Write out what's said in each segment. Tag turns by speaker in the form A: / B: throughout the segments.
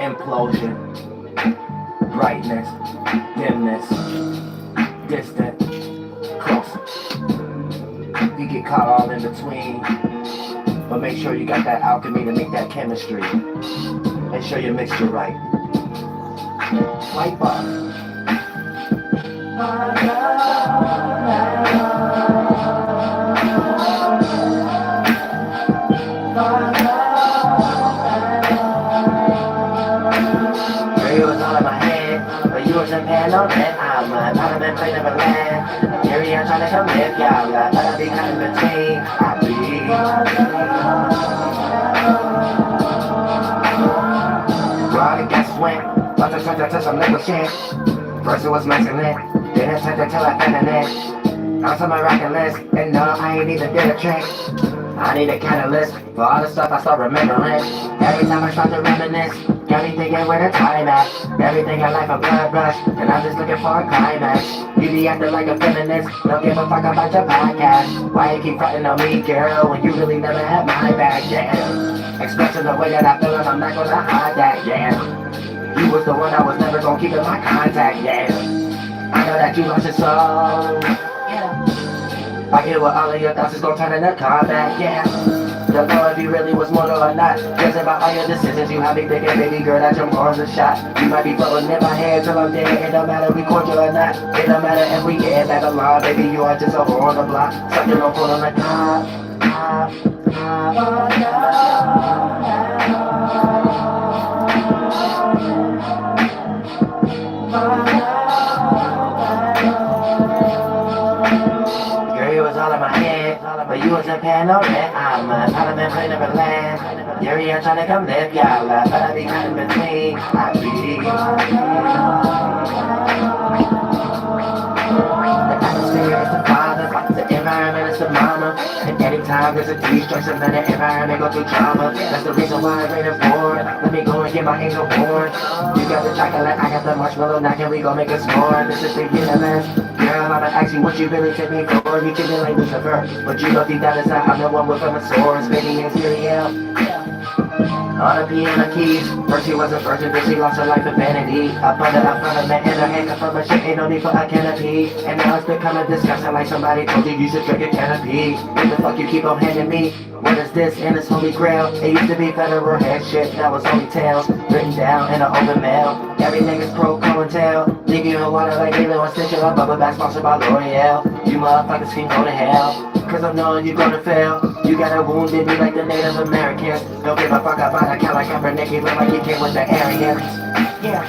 A: implosion, brightness, dimness, distant, closer. You get caught all in between, but make sure you got that alchemy to make that chemistry. Make sure your mixture right. Swipe up. You was all in my head, but you wasn't paying no rent. I'm a Pilotman, play never land. Here we are trying to come live, y'all. Gotta be cut in between. I be. Well, guess when? About to turn to some liquid shit. First it was masculine, then it turned till I feminine. I'm somewhere reckless, and no, I ain't even did a trick. I need a catalyst for all the stuff I start remembering. Every time I try to reminisce, got me thinking where the time at. Everything I like a blood rush, and I'm just looking for a climax. You be acting like a feminist, don't give a fuck about your podcast. Why you keep fronting on me, girl, when you really never had my back, yeah. Expressing the way that I feel and I'm not gonna hide that, yeah. You was the one I was never gonna keep in my contact, yeah. I know that you lost your soul, yeah. I hear what all of your thoughts is gonna turn into combat, yeah. Don't know if you really was mortal or not. Just about all your decisions, you have me thinking, baby girl, that your morals are shot. You might be floating in my head till I'm dead. It don't matter if we cordial or not. It don't matter if we get back along. Baby, you are just a whore on the block. Something don't pull on the top. Girl, you was all in my head, but you wasn't paying no rent. I'm a Pilotman, play never land. You're here trying to come live, y'all. Gotta be cut in between. I be. The atmosphere is the father, the environment is the mama. And anytime there's a destruction, then the environment go through trauma. That's the reason why I rated 4. Let me go and get my angel born. You got the chocolate, I got the marshmallow. Now can we go make a s'more? This is the universe. Girl, I'ma ask you what you really take me for. You treat me like Lucifer, but you know deep down inside I'm the one with a sword. Baby, it's real. On the piano keys, first she was a virgin, then she lost her life in vanity. Up under a front of man in her handcuff from a shit, ain't no need for a canopy. And now it's become a discussion like somebody told you should drink a canopy. What the fuck you keep on handing me? What is this in this holy grail? It used to be federal head shit, that was only tales written down in an open mail. Everything is pro, and tail. Leave you in water like Halo and stitch up, bubble back sponsored by L'Oreal. You motherfuckers can go to hell, cause I'm knowing you're gonna fail. You got a wound in me like the Native Americans. Don't give a fuck about a count like Kaepernick, look like you came with the Aryans. Yeah.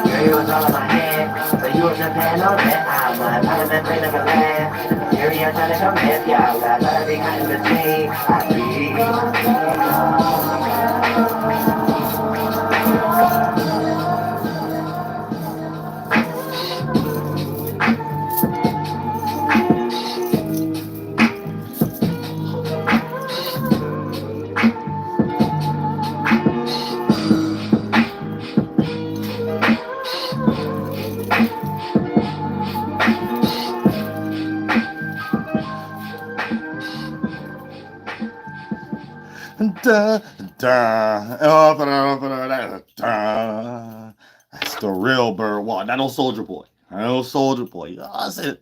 A: Girl, you was all in my head, but you wasn't paying no rent. I'm a Pilotman, play never land. You're here trying to come live, y'all. Gotta be cut in between. I be.
B: That's the real bird walk. That old Soldier Boy. That old Soldier Boy. I said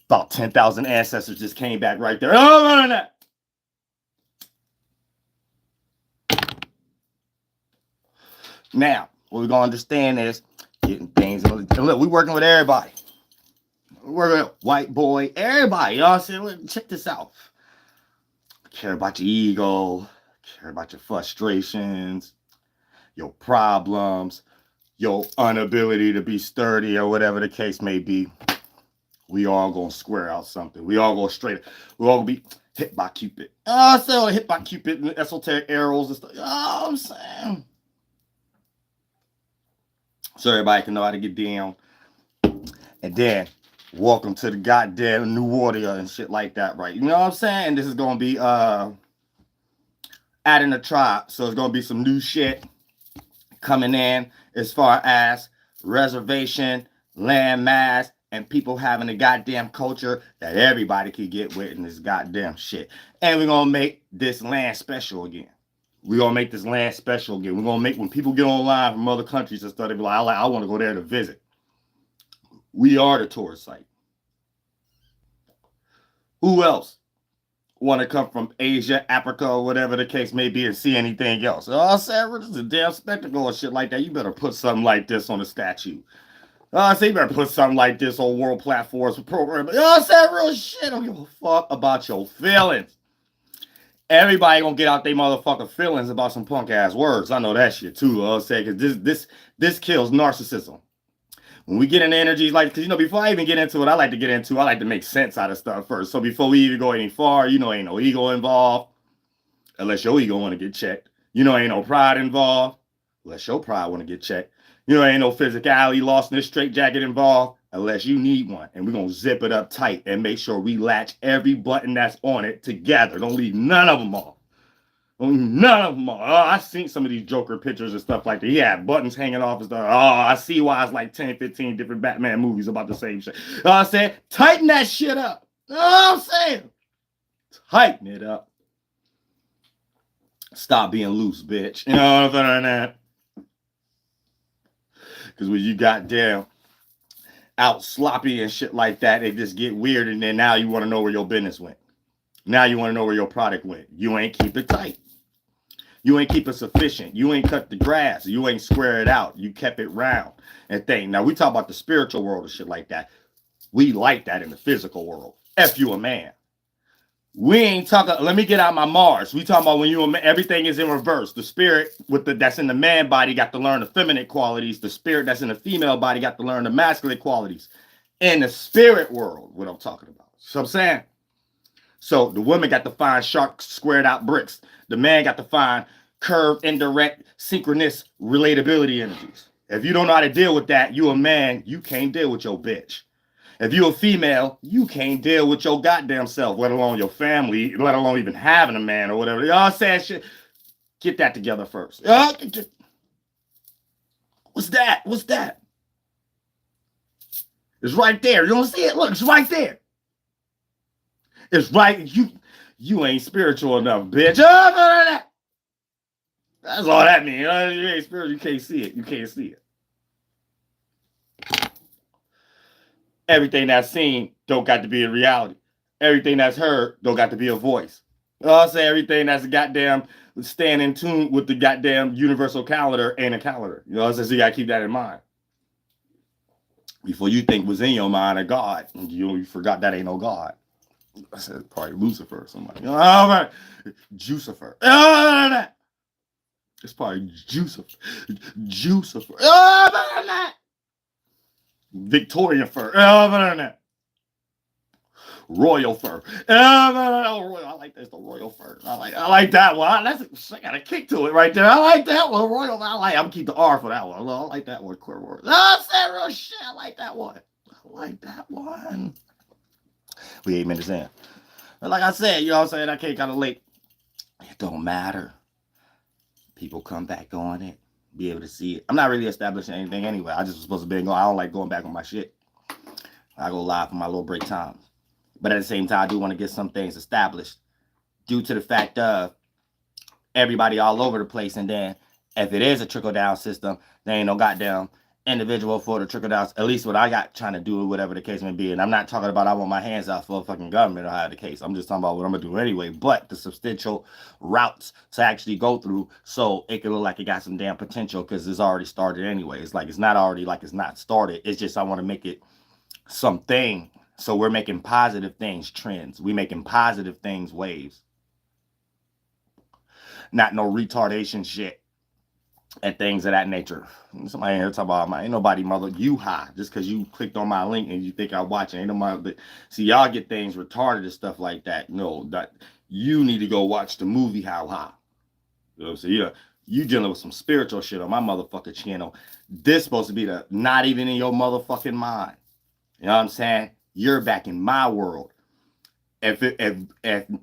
B: about 10,000 ancestors just came back right there. Oh, no. Now, what we're gonna understand is getting things. Look, we're working with everybody. We're working with white boy, everybody. You know what I'm saying? Check this out. Care about your ego, care about your frustrations, your problems, your inability to be sturdy, or whatever the case may be. We all gonna square out something. We all go straight. We all gonna be hit by Cupid. I say hit by Cupid and esoteric arrows and stuff. You know what I'm saying? So everybody can know how to get down. And then welcome to the goddamn New Warrior and shit like that, right? You know what I'm saying? This is gonna be adding a tribe. So it's gonna be some new shit coming in as far as reservation land mass, and people having a goddamn culture that everybody could get with in this goddamn shit. And we're gonna make this land special again. We're gonna make this land special again. We're gonna make, when people get online from other countries and stuff, they be like, I want to go there to visit. We are the tourist site. Who else want to come from Asia, Africa, or whatever the case may be and see anything else? Oh, Sarah, this is a damn spectacle or shit like that. You better put something like this on a statue. Oh, so you better put something like this on world platforms for programming. Oh, Sarah, real shit. I don't give a fuck about your feelings. Everybody gonna get out their motherfucking feelings about some punk ass words. I know that shit too. I'll say, because this kills narcissism. When we get into energies like, because, you know, before I even get into it, I like to make sense out of stuff first. So before we even go any far, you know, ain't no ego involved, unless your ego want to get checked. You know, ain't no pride involved, unless your pride want to get checked. You know, ain't no physicality lost in this straitjacket involved, unless you need one. And we're going to zip it up tight and make sure we latch every button that's on it together. Don't leave none of them off. None of them are. Oh, I seen some of these Joker pictures and stuff like that. He had buttons hanging off and stuff. Oh, I see why it's like 10, 15 different Batman movies about the same shit. I said, tighten that shit up. You know what I'm saying? Tighten it up. Stop being loose, bitch. You know what I'm saying? Because when you got down out sloppy and shit like that, it just get weird. And then now you want to know where your business went. Now you want to know where your product went. You ain't keep it tight. You ain't keep it sufficient. You ain't cut the grass. You ain't square it out. You kept it round and thing. Now, we talk about the spiritual world and shit like that. We like that in the physical world. F you a man. We ain't talking, let me get out my Mars. We talking about when you, everything is in reverse. The spirit that's in the man body got to learn the feminine qualities. The spirit that's in the female body got to learn the masculine qualities. In the spirit world, what I'm talking about. So I'm saying, so the woman got to find sharp, squared out bricks. The man got to find curved, indirect, synchronous relatability energies. If you don't know how to deal with that, you a man, you can't deal with your bitch. If you a female, you can't deal with your goddamn self, let alone your family, let alone even having a man or whatever. Y'all saying shit. Get that together first. What's that? What's that? It's right there. You don't see it? Look, it's right there. It's right. You ain't spiritual enough, bitch. That's all that means. You ain't spiritual. You can't see it. You can't see it. Everything that's seen don't got to be a reality. Everything that's heard don't got to be a voice. I'll say everything that's goddamn staying in tune with the goddamn universal calendar ain't a calendar. You know what I'm saying? So you gotta keep that in mind. Before you think was in your mind a God, you forgot that ain't no God. I said probably Lucifer or somebody. You know, all right. Jucifer. It's probably Jucifer. Victorian fur. Royal fur. I like this, the royal fur. I like that one. I got a kick to it right there. I like that one. Royal. I'm gonna keep the R for that one. I like that one. Clear word. I said real shit. I like that one. We 8 minutes in. But like I said, you know what I'm saying? I came kind of late. It don't matter. People come back on it, be able to see it. I'm not really establishing anything anyway. I just was supposed to be going. I don't like going back on my shit. I go live for my little break times. But at the same time, I do want to get some things established due to the fact of everybody all over the place. And then if it is a trickle-down system, there ain't no goddamn individual for the trickle-down. At least what I got trying to do, whatever the case may be. And I'm not talking about I want my hands out for a fucking government or how the case. I'm just talking about what I'm going to do anyway. But the substantial routes to actually go through so it can look like it got some damn potential because it's already started anyway. It's like it's not already like it's not started. It's just I want to make it something. So we're making positive things trends. We making positive things waves. Not no retardation shit and things of that nature. Somebody here talking about ain't nobody mother you high just because you clicked on my link and you think I'm watching. Ain't nobody. See, y'all get things retarded and stuff like that. No, that you need to go watch the movie How High. You know what I'm saying? You dealing with some spiritual shit on my motherfucking channel. This supposed to be the not even in your motherfucking mind. You know what I'm saying? You're back in my world. If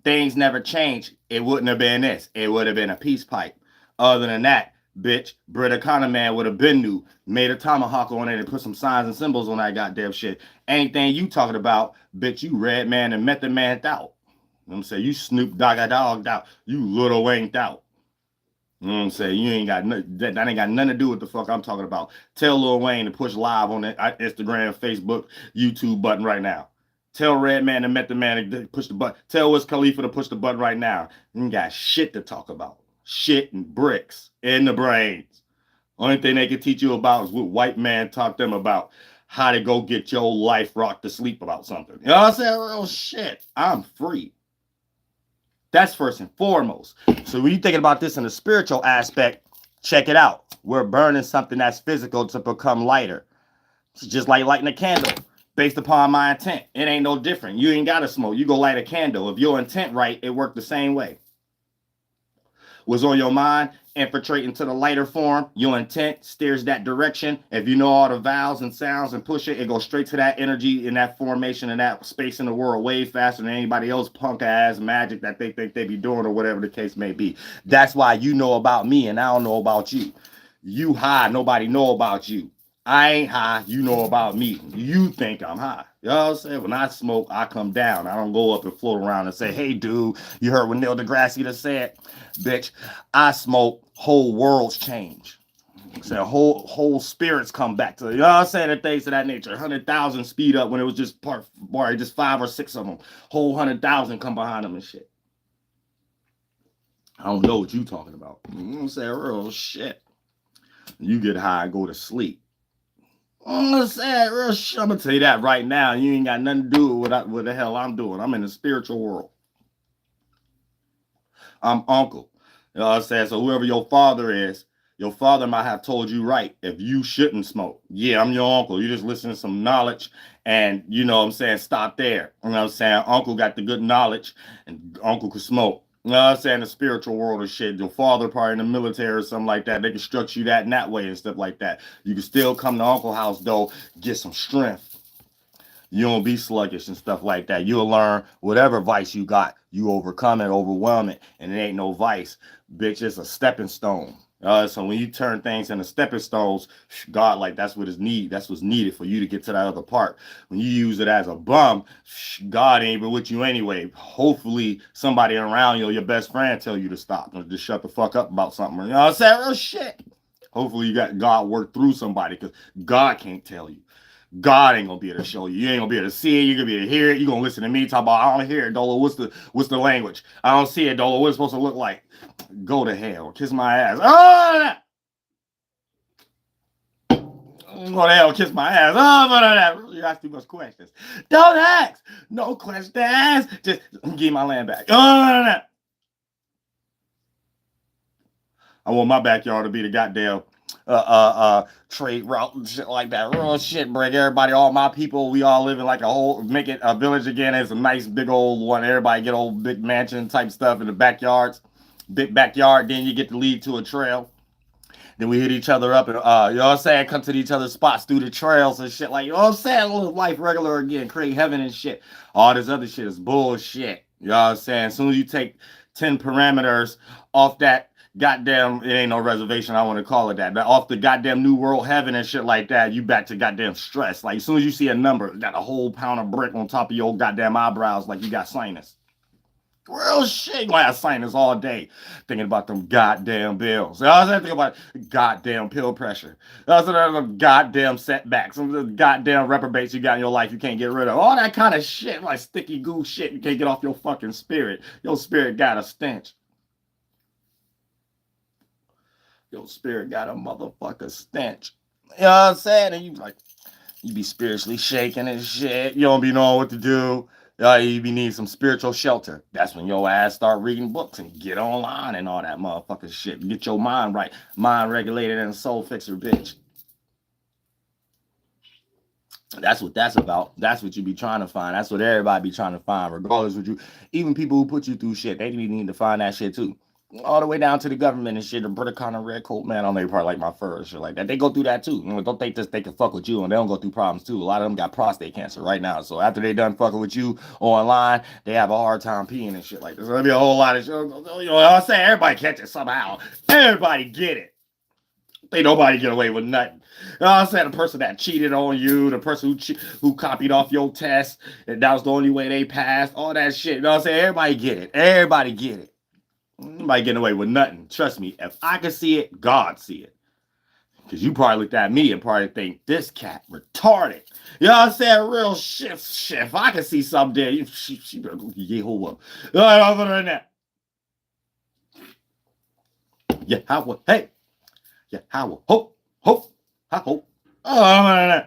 B: things never changed, it wouldn't have been this. It would have been a peace pipe. Other than that, Bitch, Brita Conner man would have been new. Made a tomahawk on it and put some signs and symbols on that goddamn shit. Anything you talking about, bitch, you red man and method man out. You know what I'm saying? You Snoop Dogg out. You Little Wayne out. You know what I'm saying? You ain't got that ain't got nothing to do with the fuck I'm talking about. Tell Lil Wayne to push live on that Instagram, Facebook, YouTube button right now. Tell Redman and Method Man to push the button. Tell Wiz Khalifa to push the button right now. You ain't got shit to talk about. Shit and bricks in the brains. Only thing they can teach you about is what white man taught them about. How to go get your life rocked to sleep about something. You know what I'm saying? Oh shit. I'm free. That's first and foremost. So when you're thinking about this in the spiritual aspect, check it out. We're burning something that's physical to become lighter. It's just like lighting a candle. Based upon my intent, it ain't no different. You ain't got to smoke. You go light a candle. If your intent right, it worked the same way. Was on your mind, infiltrate into the lighter form. Your intent steers that direction. If you know all the vowels and sounds and push it, it goes straight to that energy in that formation and that space in the world way faster than anybody else punk ass magic that they think they be doing or whatever the case may be. That's why you know about me and I don't know about you. You high, nobody know about you. I ain't high, you know about me. You think I'm high. You know what I'm saying? When I smoke, I come down. I don't go up and float around and say, hey, dude, you heard what Neil deGrasse just said? Bitch, I smoke, whole worlds change. So whole spirits come back to, you know what I'm saying, and things of that nature. 100,000 speed up when it was just just 5 or 6 of them. Whole 100,000 come behind them and shit. I don't know what you talking about. You know what I'm saying? Real shit. You get high and go to sleep. I'm saying, real shit. I'm gonna tell you that right now. You ain't got nothing to do with what the hell I'm doing. I'm in the spiritual world. I'm uncle. You know what I'm saying? So whoever your father is, your father might have told you right if you shouldn't smoke. Yeah, I'm your uncle. You just listen to some knowledge and, you know what I'm saying, stop there. You know what I'm saying? Uncle got the good knowledge and uncle could smoke. You know what I'm saying? The spiritual world of shit. Your father probably in the military or something like that. They can structure you that in that way and stuff like that. You can still come to Uncle house, though, get some strength. You don't be sluggish and stuff like that. You'll learn whatever vice you got. You overcome it, overwhelm it, and it ain't no vice. Bitch, it's a stepping stone. So when you turn things into stepping stones, God, like that's what is needed. That's what's needed for you to get to that other part. When you use it as a bum, God ain't even with you anyway. Hopefully somebody around you, your best friend, tell you to stop and just shut the fuck up about something. You know what I'm saying? Real shit. Hopefully you got God work through somebody because God can't tell you. God ain't gonna be able to show you. You ain't gonna be able to see it. You're gonna be able to hear it. You're gonna listen to me talk about, I don't hear it, Dolo. What's the language? I don't see it, Dolo. What's it supposed to look like? Go to hell. Kiss my ass. Oh, go to hell, kiss my ass. Oh, you ask too much questions. Don't ask. No questions. Just give my land back. I want my backyard to be the goddamn trade route and shit like that. Real shit, bring everybody, all my people, we all live in like make it a village again. It's a nice big old one. Everybody get old big mansion type stuff in the backyards. Big backyard, then you get to lead to a trail. Then we hit each other up and you know what I'm saying, come to each other's spots through the trails and shit. Like, you know what I'm saying? Live life regular again, create heaven and shit. All this other shit is bullshit. You know what I'm saying? As soon as you take 10 parameters off that goddamn, it ain't no reservation, I want to call it that, but off the goddamn new world heaven and shit like that, you back to goddamn stress. Like, as soon as you see a number, got a whole pound of brick on top of your goddamn eyebrows like you got sinus. Real shit. You gonna have sinus all day thinking about them goddamn bills. I was thinking about goddamn pill pressure. I was them goddamn setbacks. Some of the goddamn reprobates you got in your life you can't get rid of. All that kind of shit, like sticky goo shit you can't get off your fucking spirit. Your spirit got a stench. Your spirit got a motherfucker stench. You know what I'm saying? And you be spiritually shaking and shit. You don't be knowing what to do. You be need some spiritual shelter. That's when your ass start reading books and get online and all that motherfucking shit. Get your mind right. Mind regulated and soul fixer, bitch. That's what that's about. That's what you be trying to find. That's what everybody be trying to find, regardless of you. Even people who put you through shit, they need to find that shit too. All the way down to the government and shit. The Brita Conner red coat man, I don't know, probably like my fur and shit like that. They go through that too. You know, don't think they can fuck with you and they don't go through problems too. A lot of them got prostate cancer right now. So after they done fucking with you online, they have a hard time peeing and shit like this. So there'll be a whole lot of shit. You know what I'm saying? Everybody catch it somehow. Everybody get it. Ain't nobody get away with nothing. You know what I'm saying? The person that cheated on you, the person who copied off your test, and that was the only way they passed, all that shit. You know what I'm saying? Everybody get it. Everybody get it. Nobody getting away with nothing. Trust me, if I can see it, God see it. Because you probably looked at me and probably think, this cat retarded. You know what I'm saying? Real shit. If I can see something there, she better go get her up. Other than that. YAHLAHUÉ. Hey. YAHLAHUÉ. Hope. Hope. Hope. Other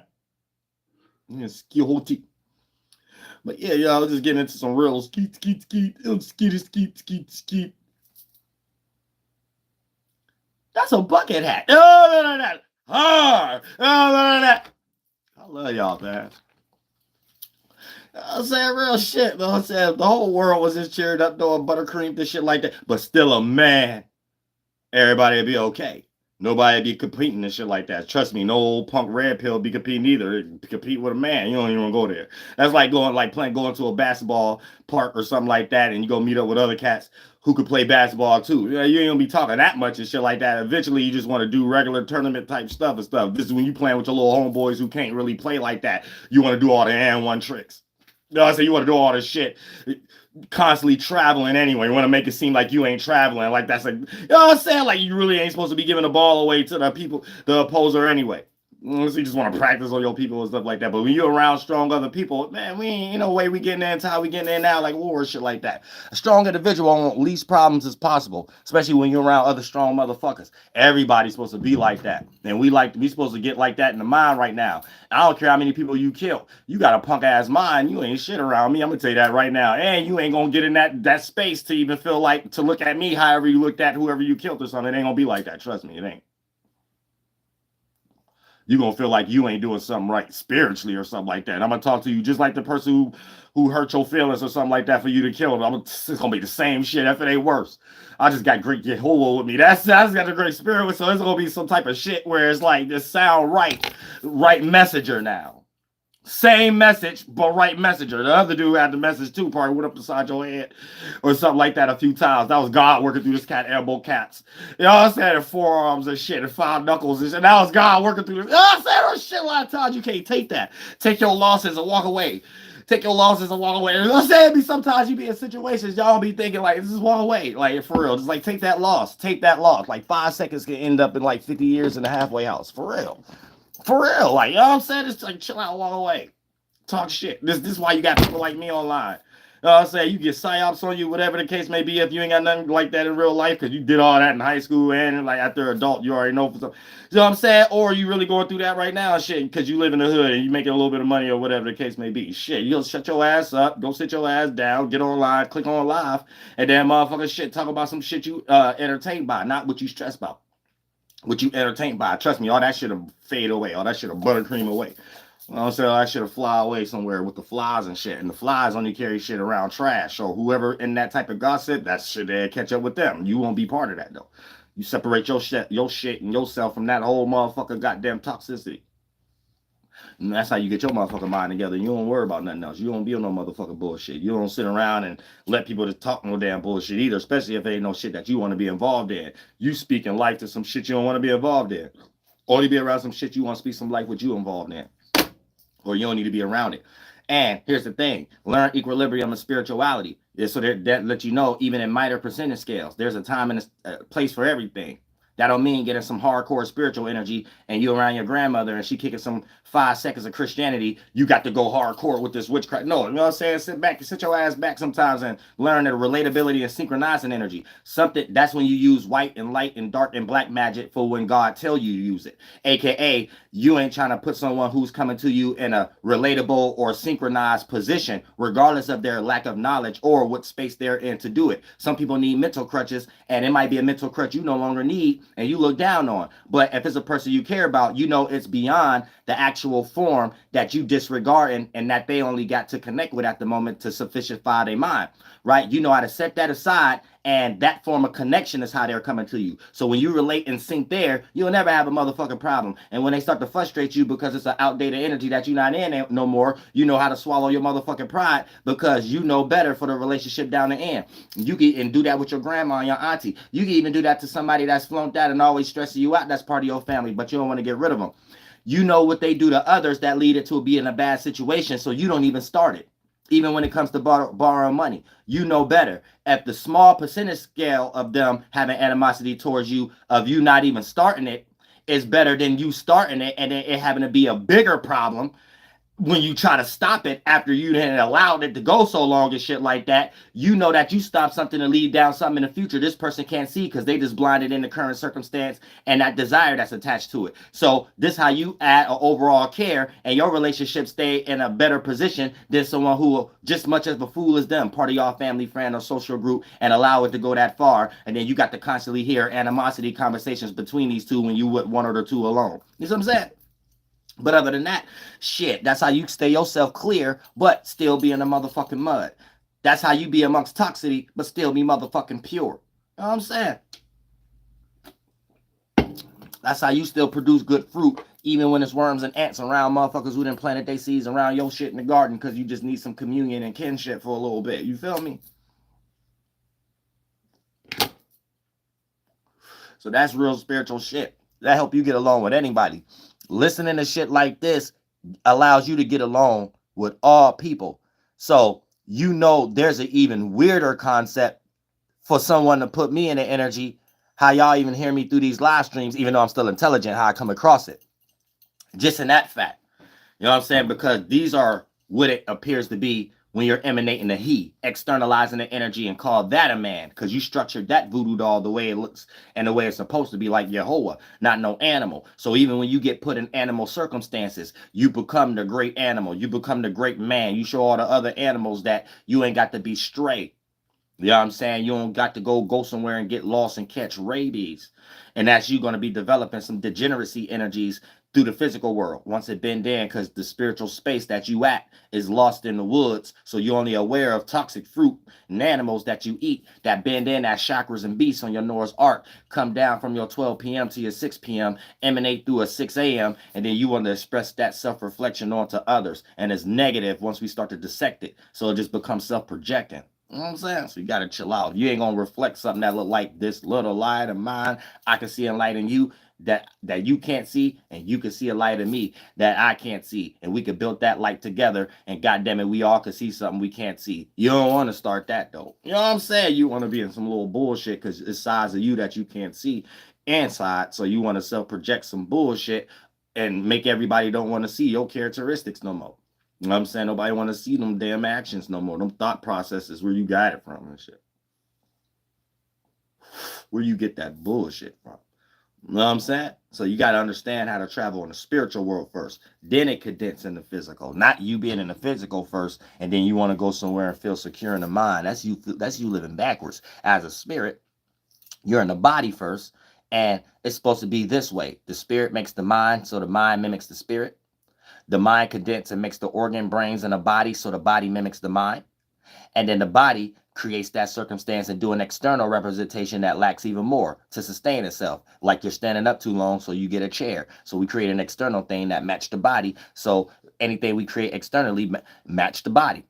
B: than that. Skill whole team. But yeah, y'all just getting into some real skeet. That's a bucket hat. Hard. I love y'all, man. I'm saying real shit, man. I'm saying the whole world was just cheered up doing buttercream and shit like that, but still a man, everybody would be okay. Nobody would be competing and shit like that. Trust me, no old punk red pill be competing either. Compete with a man, you don't even go there. That's like going to a basketball park or something like that, and you go meet up with other cats who could play basketball too. You ain't gonna be talking that much and shit like that. Eventually, you just want to do regular tournament type stuff and stuff. This is when you playing with your little homeboys who can't really play like that. You want to do all the and one tricks. You know what I'm saying? You want to do all this shit. Constantly traveling anyway. You want to make it seem like you ain't traveling. Like that's like, you know what I'm saying? Like you really ain't supposed to be giving the ball away to the people, the opposer anyway. So you just want to practice on your people and stuff like that. But when you're around strong other people, man, we ain't no way we getting there into how we getting there now, like war and shit like that. A strong individual want least problems as possible, especially when you're around other strong motherfuckers. Everybody's supposed to be like that. And we supposed to get like that in the mind right now. I don't care how many people you kill. You got a punk ass mind. You ain't shit around me. I'm gonna tell you that right now. And you ain't gonna get in that space to even feel like to look at me however you looked at whoever you killed or something. It ain't gonna be like that. Trust me, it ain't. You're going to feel like you ain't doing something right spiritually or something like that. And I'm going to talk to you just like the person who hurt your feelings or something like that for you to kill them. It's going to be the same shit if it ain't worse. I just got great YAHLAHUÉ with me. I just got a great spirit with, so it's going to be some type of shit where it's like this sound right messenger now. Same message, but right messenger. The other dude had the message too, probably went up beside your head or something like that a few times. That was God working through this cat, elbow cats. You know what I'm saying? And forearms and shit, and 5 knuckles and shit. That was God working through this. You know what I'm saying? That shit a lot of times you can't take that. Take your losses and walk away. Take your losses and walk away. You know what I'm saying? Sometimes you be in situations, y'all be thinking like, this is walk away. Like, for real. Just like, take that loss. Take that loss. Like, 5 seconds can end up in like 50 years in the halfway house. For real. For real. Like, you know what I'm saying? Just like, chill out, walk away. Talk shit. This is why you got people like me online. You know what I'm saying? You get psyops on you, whatever the case may be, if you ain't got nothing like that in real life, because you did all that in high school and like after adult, you already know. You know what I'm saying? Or you really going through that right now and shit, because you live in the hood and you making a little bit of money or whatever the case may be. Shit, you'll shut your ass up, go sit your ass down, get online, click on live, and then motherfucker shit, talk about some shit you entertained by, not what you stressed about. What you entertained by. Trust me, all that shit'll fade away. All that shit'll buttercream away. You know what I'm saying? I should have fly away somewhere with the flies and shit. And the flies only carry shit around trash. So whoever in that type of gossip, that shit they catch up with them. You won't be part of that though. You separate your shit and yourself from that whole motherfucker goddamn toxicity. And that's how you get your motherfucking mind together. You don't worry about nothing else. You don't be on no motherfucking bullshit. You don't sit around and let people just talk no damn bullshit either, especially if there ain't no shit that you want to be involved in. You speaking life to some shit you don't want to be involved in. Or you be around some shit you want to speak some life with you involved in. Or you don't need to be around it. And here's the thing. Learn equilibrium and spirituality. So that lets you know, even in minor percentage scales, there's a time and a place for everything. That don't mean getting some hardcore spiritual energy and you around your grandmother and she kicking some 5 seconds of Christianity, you got to go hardcore with this witchcraft. No, you know what I'm saying? Sit your ass back sometimes and learn the relatability and synchronizing energy. Something that's when you use white and light and dark and black magic for when God tell you to use it. AKA, you ain't trying to put someone who's coming to you in a relatable or synchronized position, regardless of their lack of knowledge or what space they're in to do it. Some people need mental crutches, and it might be a mental crutch you no longer need and you look down on. But if it's a person you care about, you know it's beyond the actual form that you disregard and that they only got to connect with at the moment to sufficientify their mind, right? You know how to set that aside And that form of connection is how they're coming to you. So when you relate and sync there, you'll never have a motherfucking problem. And when they start to frustrate you because it's an outdated energy that you're not in no more, you know how to swallow your motherfucking pride because you know better for the relationship down the end. You can do that with your grandma and your auntie. You can even do that to somebody that's flunked out and always stressing you out. That's part of your family, but you don't want to get rid of them. You know what they do to others that lead it to be in a bad situation, so you don't even start it. Even when it comes to borrowing money, you know better. At the small percentage scale of them having animosity towards you, of you not even starting it, is better than you starting it and then it having to be a bigger problem when you try to stop it after you had allowed it to go so long and shit like that. You know that you stopped something to lead down something in the future this person can't see because they just blinded in the current circumstance and that desire that's attached to it. So this how you add an overall care and your relationship stay in a better position than someone who just much as a fool as them, part of y'all family, friend, or social group, and allow it to go that far. And then you got to constantly hear animosity conversations between these two when you with one or the two alone. You know what I'm saying? But other than that, shit, that's how you stay yourself clear, but still be in the motherfucking mud. That's how you be amongst toxicity, but still be motherfucking pure. You know what I'm saying? That's how you still produce good fruit, even when it's worms and ants around motherfuckers who done planted their seeds around your shit in the garden because you just need some communion and kinship for a little bit. You feel me? So that's real spiritual shit. That help you get along with anybody. Listening to shit like this allows you to get along with all people. So you know there's an even weirder concept for someone to put me in the energy, how y'all even hear me through these live streams, even though I'm still intelligent, how I come across it. Just in that fact. You know what I'm saying? Because these are what it appears to be when you're emanating the he, externalizing the energy and call that a man, because you structured that voodoo doll the way it looks and the way it's supposed to be, like YAHLAHUÉ, not no animal. So even when you get put in animal circumstances, you become the great animal. You become the great man. You show all the other animals that you ain't got to be straight. You know what I'm saying? You don't got to go somewhere and get lost and catch rabies. And that's you going to be developing some degeneracy energies through the physical world once it been there, because the spiritual space that you at is lost in the woods. So you're only aware of toxic fruit and animals that you eat that bend in as chakras and beasts on your Noah's Ark, come down from your 12 p.m. to your 6 p.m., emanate through a 6 a.m., and then you want to express that self-reflection onto others. And it's negative once we start to dissect it. So it just becomes self-projecting. You know what I'm saying? So you got to chill out. You ain't going to reflect something that look like this little light of mine. I can see a light in you that you can't see, and you can see a light in me that I can't see. And we could build that light together, and goddamn it, we all could see something we can't see. You don't want to start that, though. You know what I'm saying? You want to be in some little bullshit because it's sides of you that you can't see inside. So you want to self-project some bullshit and make everybody don't want to see your characteristics no more. You know what I'm saying? Nobody want to see them damn actions no more. Them thought processes where you got it from and shit. Where you get that bullshit from. You know what I'm saying? So you got to understand how to travel in the spiritual world first. Then it condenses in the physical. Not you being in the physical first, and then you want to go somewhere and feel secure in the mind. That's you living backwards. As a spirit, you're in the body first, and it's supposed to be this way. The spirit makes the mind, so the mind mimics the spirit. The mind condenses and makes the organ brains in the body, so the body mimics the mind. And then the body creates that circumstance and do an external representation that lacks even more to sustain itself. Like you're standing up too long, so you get a chair. So we create an external thing that match the body. So anything we create externally match the body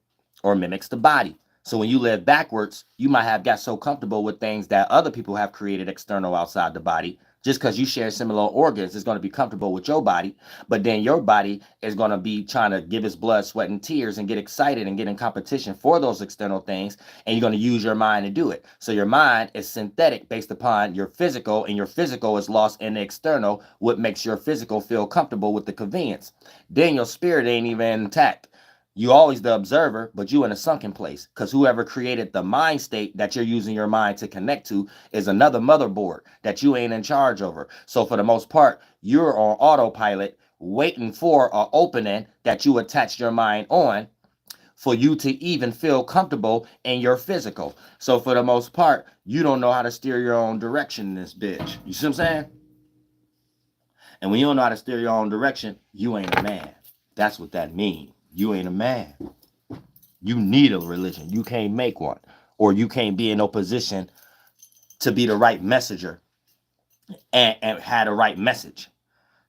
B: or mimics the body. So when you live backwards, you might have got so comfortable with things that other people have created external outside the body. Just because you share similar organs is going to be comfortable with your body, but then your body is going to be trying to give its blood, sweat, and tears and get excited and get in competition for those external things, and you're going to use your mind to do it. So your mind is synthetic based upon your physical, and your physical is lost in the external, what makes your physical feel comfortable with the convenience. Then your spirit ain't even intact. You always the observer, but you in a sunken place, because whoever created the mind state that you're using your mind to connect to is another motherboard that you ain't in charge over. So for the most part, you're on autopilot waiting for an opening that you attach your mind on for you to even feel comfortable in your physical. So for the most part, you don't know how to steer your own direction in this bitch. You see what I'm saying? And when you don't know how to steer your own direction, you ain't a man. That's what that means. You ain't a man. You need a religion. You can't make one. Or you can't be in no position to be the right messenger and had the right message.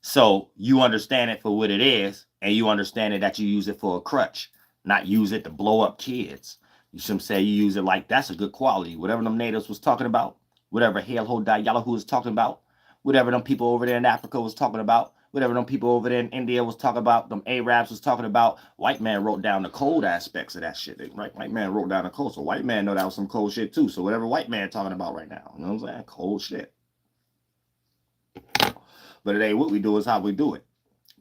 B: So you understand it for what it is, and you understand it that you use it for a crutch, not use it to blow up kids. You should say you use it like that's a good quality. Whatever them natives was talking about, whatever HAEL'HO YAHLAHUÉ was talking about, whatever them people over there in Africa was talking about, whatever them people over there in India was talking about, them Arabs was talking about, white man wrote down the cold aspects of that shit. Right? White man wrote down the cold, so white man know that was some cold shit too. So whatever white man talking about right now, you know what I'm saying? Cold shit. But it ain't what we do, is how we do it.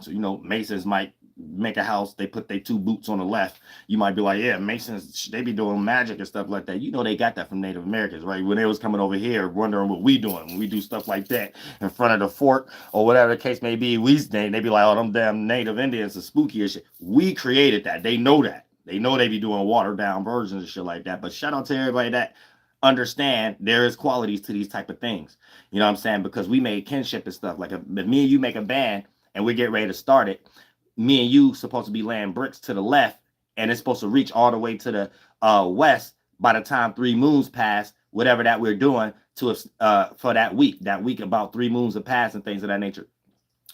B: So, you know, Masons might make a house, they put their 2 boots on the left. You might be like, yeah, Masons, they be doing magic and stuff like that. You know, they got that from Native Americans, right? When they was coming over here wondering what we doing, when we do stuff like that in front of the fort or whatever the case may be, they be like, oh, them damn Native Indians are spooky as shit. We created that. They know that. They know they be doing watered down versions and shit like that. But shout out to everybody that understand there is qualities to these type of things. You know what I'm saying? Because we made kinship and stuff. Like if me and you make a band and we get ready to start it, me and you supposed to be laying bricks to the left, and it's supposed to reach all the way to the west by the time 3 moons pass, whatever that we're doing to for that week. That week about 3 moons have passed and things of that nature.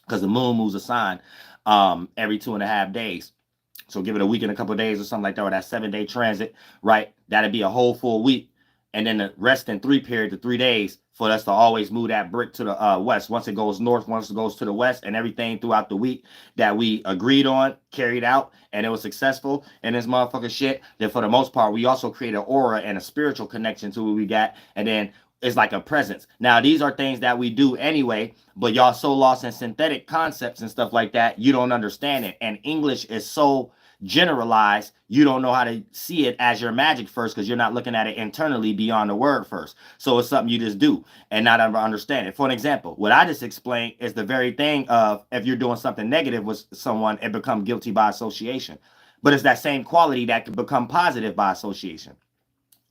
B: Because the moon moves a sign every 2.5 days. So give it a week and a couple of days or something like that, or that 7-day transit, right? That'd be a whole full week. And then the rest in 3 period to 3 days for us to always move that brick to the west. Once it goes north, once it goes to the west, and everything throughout the week that we agreed on, carried out, and it was successful in this motherfucking shit, then for the most part, we also create an aura and a spiritual connection to what we got. And then it's like a presence. Now, these are things that we do anyway, but y'all so lost in synthetic concepts and stuff like that, you don't understand it. And English is so generalized, you don't know how to see it as your magic first, because you're not looking at it internally beyond the word first. So it's something you just do and not ever understand it. For an example, what I just explained is the very thing of if you're doing something negative with someone and become guilty by association. But it's that same quality that can become positive by association.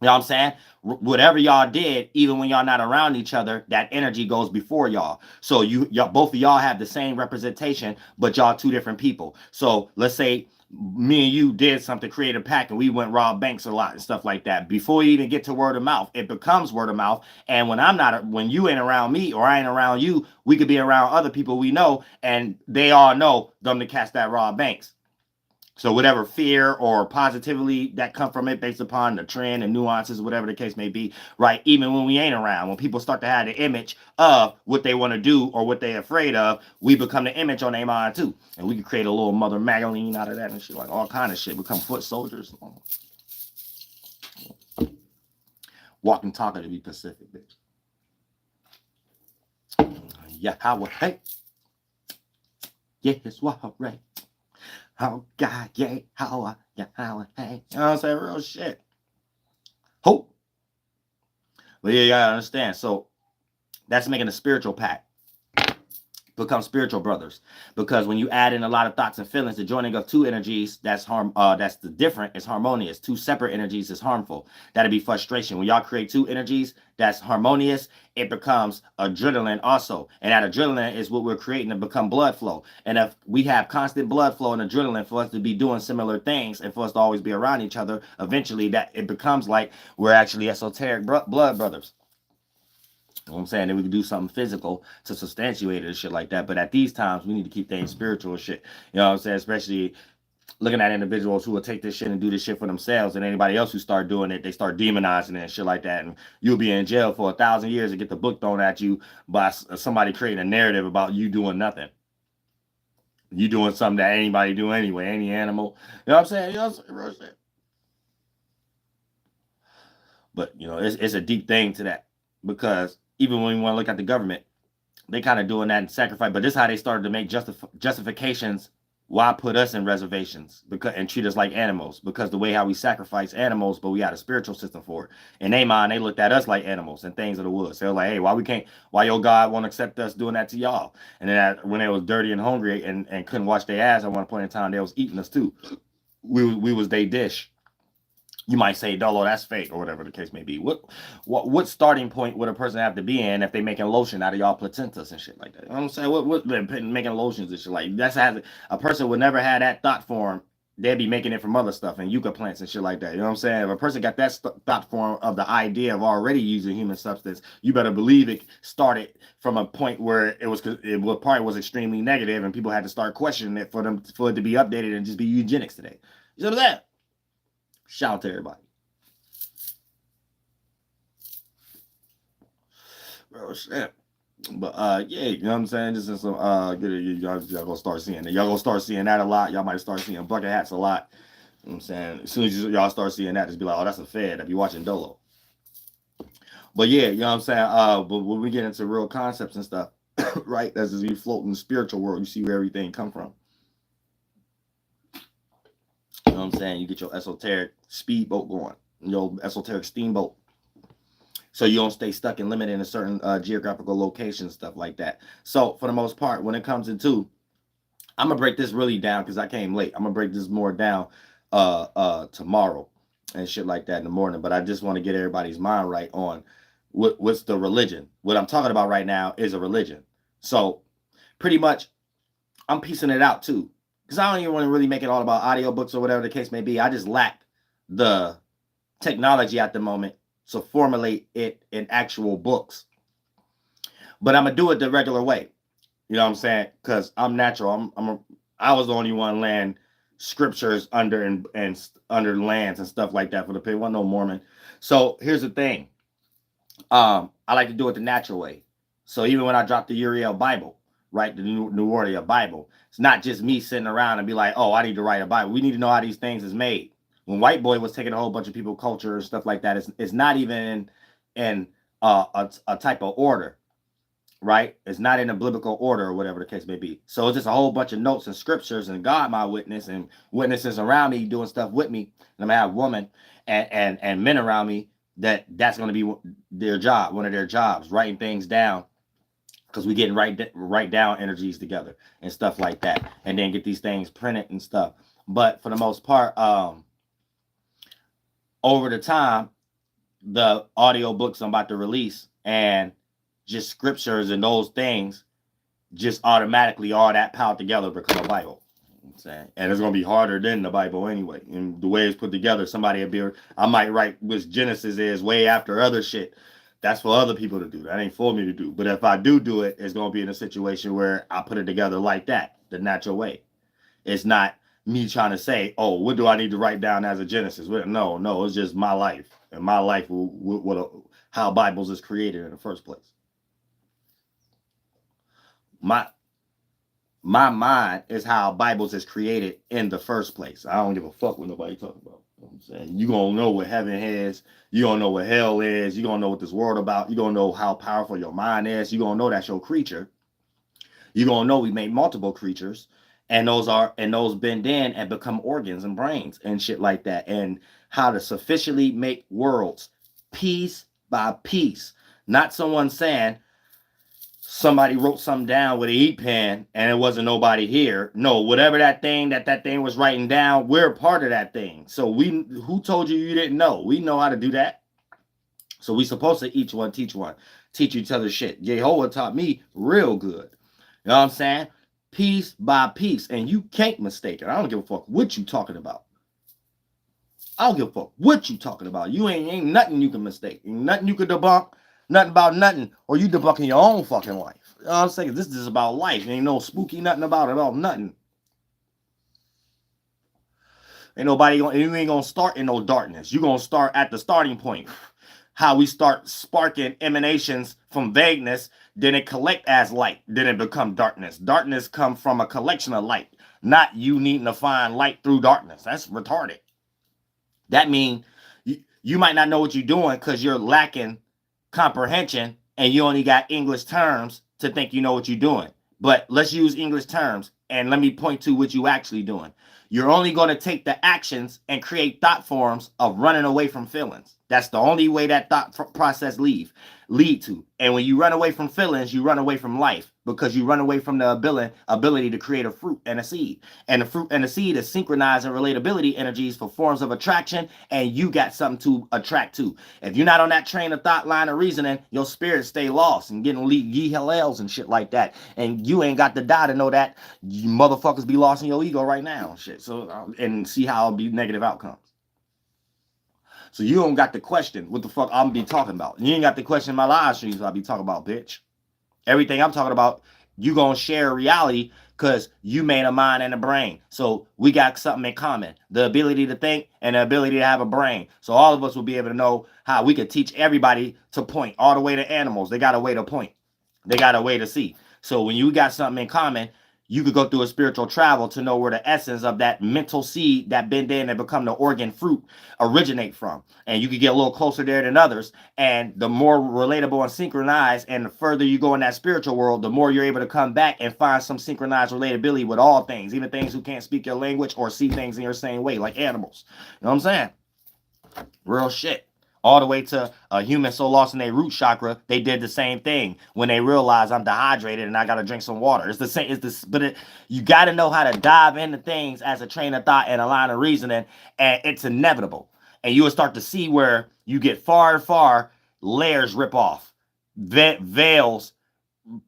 B: You know what I'm saying? Whatever y'all did, even when y'all not around each other, that energy goes before y'all. So y'all both of y'all have the same representation, but y'all 2 different people. So let's say me and you did something, created a pack, and we went rob banks a lot and stuff like that. Before you even get to word of mouth, it becomes word of mouth. And when you ain't around me or I ain't around you, we could be around other people we know, and they all know them to catch that rob banks. So whatever fear or positively that come from it based upon the trend and nuances, whatever the case may be, right? Even when we ain't around, when people start to have the image of what they want to do or what they're afraid of, we become the image on their mind too. And we can create a little Mother Magdalene out of that and shit, like all kind of shit. Become foot soldiers. Walking, talking to be Pacific, bitch. YAHLAHUÉ. Yes, YAHLAHUÉ. Oh God, yeah, how YAHLAHUÉ. You know what I'm saying? Real shit. Hope. But yeah, you gotta understand. So that's making a spiritual pact. Become spiritual brothers. Because when you add in a lot of thoughts and feelings, the joining of 2 energies, that's the different is harmonious. 2 separate energies is harmful. That'd be frustration. When y'all create 2 energies that's harmonious, it becomes adrenaline also. And that adrenaline is what we're creating to become blood flow. And if we have constant blood flow and adrenaline for us to be doing similar things and for us to always be around each other, eventually that it becomes like we're actually esoteric blood brothers. You know what I'm saying? Then we can do something physical to substantiate it and shit like that. But at these times, we need to keep things spiritual and shit. You know what I'm saying? Especially looking at individuals who will take this shit and do this shit for themselves, and anybody else who start doing it, they start demonizing it and shit like that. And you'll be in jail for 1,000 years and get the book thrown at you by somebody creating a narrative about you doing nothing. You doing something that anybody do anyway, any animal. You know what I'm saying? You know what I'm saying? Real shit. But, you know, it's a deep thing to that, because even when we want to look at the government, they kind of doing that and sacrifice. But this is how they started to make justifications why put us in reservations and treat us like animals, because the way how we sacrifice animals, but we got a spiritual system for it. In their mind, they looked at us like animals and things of the woods. They were like, hey, why your God won't accept us doing that to y'all? And then when they was dirty and hungry and couldn't wash their ass at one point in time, they was eating us too. We was their dish. You might say, Dolo, that's fake, or whatever the case may be. What starting point would a person have to be in if they making lotion out of y'all placentas and shit like that? You know what I'm saying? What making lotions and shit like that? A person would never have that thought form they'd be making it from other stuff and yucca plants and shit like that. You know what I'm saying? If a person got that thought form of the idea of already using human substance, you better believe it started from a point where it probably was extremely negative and people had to start questioning it for it to be updated and just be eugenics today. You know that? Shout out to everybody. Bro, shit. But yeah, you know what I'm saying? This is some y'all gonna start seeing that. Y'all gonna start seeing that a lot. Y'all might start seeing bucket hats a lot. You know what I'm saying? As soon as y'all start seeing that, just be like, oh, that's a fed. I'll be watching Dolo. But yeah, you know what I'm saying? But when we get into real concepts and stuff, right? As you float in the spiritual world, you see where everything come from. You know what I'm saying? You get your esoteric speedboat going, your esoteric steamboat. So you don't stay stuck and limited in a certain geographical location, stuff like that. So for the most part, when it comes into, I'm gonna break this really down because I came late. I'm gonna break this more down tomorrow and shit like that in the morning. But I just want to get everybody's mind right on what's the religion. What I'm talking about right now is a religion. So pretty much, I'm piecing it out too, because I don't even want to really make it all about audiobooks or whatever the case may be. I just lack the technology at the moment to formulate it in actual books. But I'm gonna do it the regular way. You know what I'm saying? Because I'm natural. I was the only one laying scriptures under and under lands and stuff like that for the people. Wasn't no Mormon. So here's the thing. I like to do it the natural way. So even when I drop the Uriel Bible, right, the New Orleans Bible, it's not just me sitting around and be like, oh, I need to write a Bible. We need to know how these things is made. When White Boy was taking a whole bunch of people culture and stuff like that, it's not even in a type of order, right? It's not in a biblical order or whatever the case may be. So it's just a whole bunch of notes and scriptures and God my witness and witnesses around me doing stuff with me. And I'm gonna have women and men around me that's gonna be their job, one of their jobs, writing things down, because we getting write down energies together and stuff like that, and then get these things printed and stuff. But for the most part, over the time, the audio books I'm about to release and just scriptures and those things just automatically all that piled together become a Bible. You know what I'm saying? And it's gonna be harder than the Bible anyway. And the way it's put together, I might write which Genesis is way after other shit. That's for other people to do. That ain't for me to do. But if I do it, it's gonna be in a situation where I put it together like that, the natural way. It's not me trying to say, oh, what do I need to write down as a Genesis? No, it's just my life. And my life, how Bibles is created in the first place. My mind is how Bibles is created in the first place. I don't give a fuck what nobody talking about. You know what I'm saying? You gonna know what heaven is. You gonna know what hell is. You gonna know what this world about. You gonna know how powerful your mind is. You gonna know that's your creature. You gonna know we made multiple creatures. And those bend in and become organs and brains and shit like that. And how to sufficiently make worlds piece by piece. Not someone saying somebody wrote something down with a heat pen and it wasn't nobody here. No, whatever that thing was writing down, we're part of that thing. So who told you didn't know? We know how to do that. So we supposed to each one teach each other shit. YAHLAHUÉ taught me real good. You know what I'm saying? Piece by piece, and you can't mistake it. I don't give a fuck what you talking about. I don't give a fuck what you talking about. You ain't nothing you can mistake. Ain't nothing you can debunk. Nothing about nothing, or you debunking your own fucking life. You know what I'm saying? This is about life. Ain't no spooky nothing about nothing. Ain't nobody you ain't gonna start in no darkness. You gonna start at the starting point. How we start sparking emanations from vagueness, then it collect as light, then it become darkness. Darkness come from a collection of light, not you needing to find light through darkness. That's retarded. That means you might not know what you're doing because you're lacking comprehension and you only got English terms to think you know what you're doing. But let's use English terms and let me point to what you actually doing. You're only going to take the actions and create thought forms of running away from feelings. That's the only way that thought process lead to. And when you run away from feelings, you run away from life, because you run away from the ability to create a fruit and a seed. And the fruit and the seed is synchronizing relatability energies for forms of attraction, and you got something to attract to. If you're not on that train of thought, line of reasoning, your spirit stay lost and getting YAHL'HOs and shit like that. And you ain't got to die to know that. You motherfuckers be lost in your ego right now. Shit. shit. So and see how it'll be negative outcomes. So you don't got to question what the fuck I'm be talking about. You ain't got to question my live streams I be talking about, bitch. Everything I'm talking about, you gonna share reality because you made a mind and a brain. So we got something in common. The ability to think and the ability to have a brain. So all of us will be able to know how we could teach everybody to point all the way to animals. They got a way to point. They got a way to see. So when you got something in common, you could go through a spiritual travel to know where the essence of that mental seed that been there and become the organ fruit originate from. And you could get a little closer there than others. And the more relatable and synchronized, and the further you go in that spiritual world, the more you're able to come back and find some synchronized relatability with all things, even things who can't speak your language or see things in your same way, like animals. You know what I'm saying? Real shit. All the way to a human so lost in their root chakra, they did the same thing when they realized I'm dehydrated and I gotta drink some water. It's the same. It's this, but you got to know how to dive into things as a train of thought and a line of reasoning, and it's inevitable. And you will start to see where you get far and far, layers rip off, veils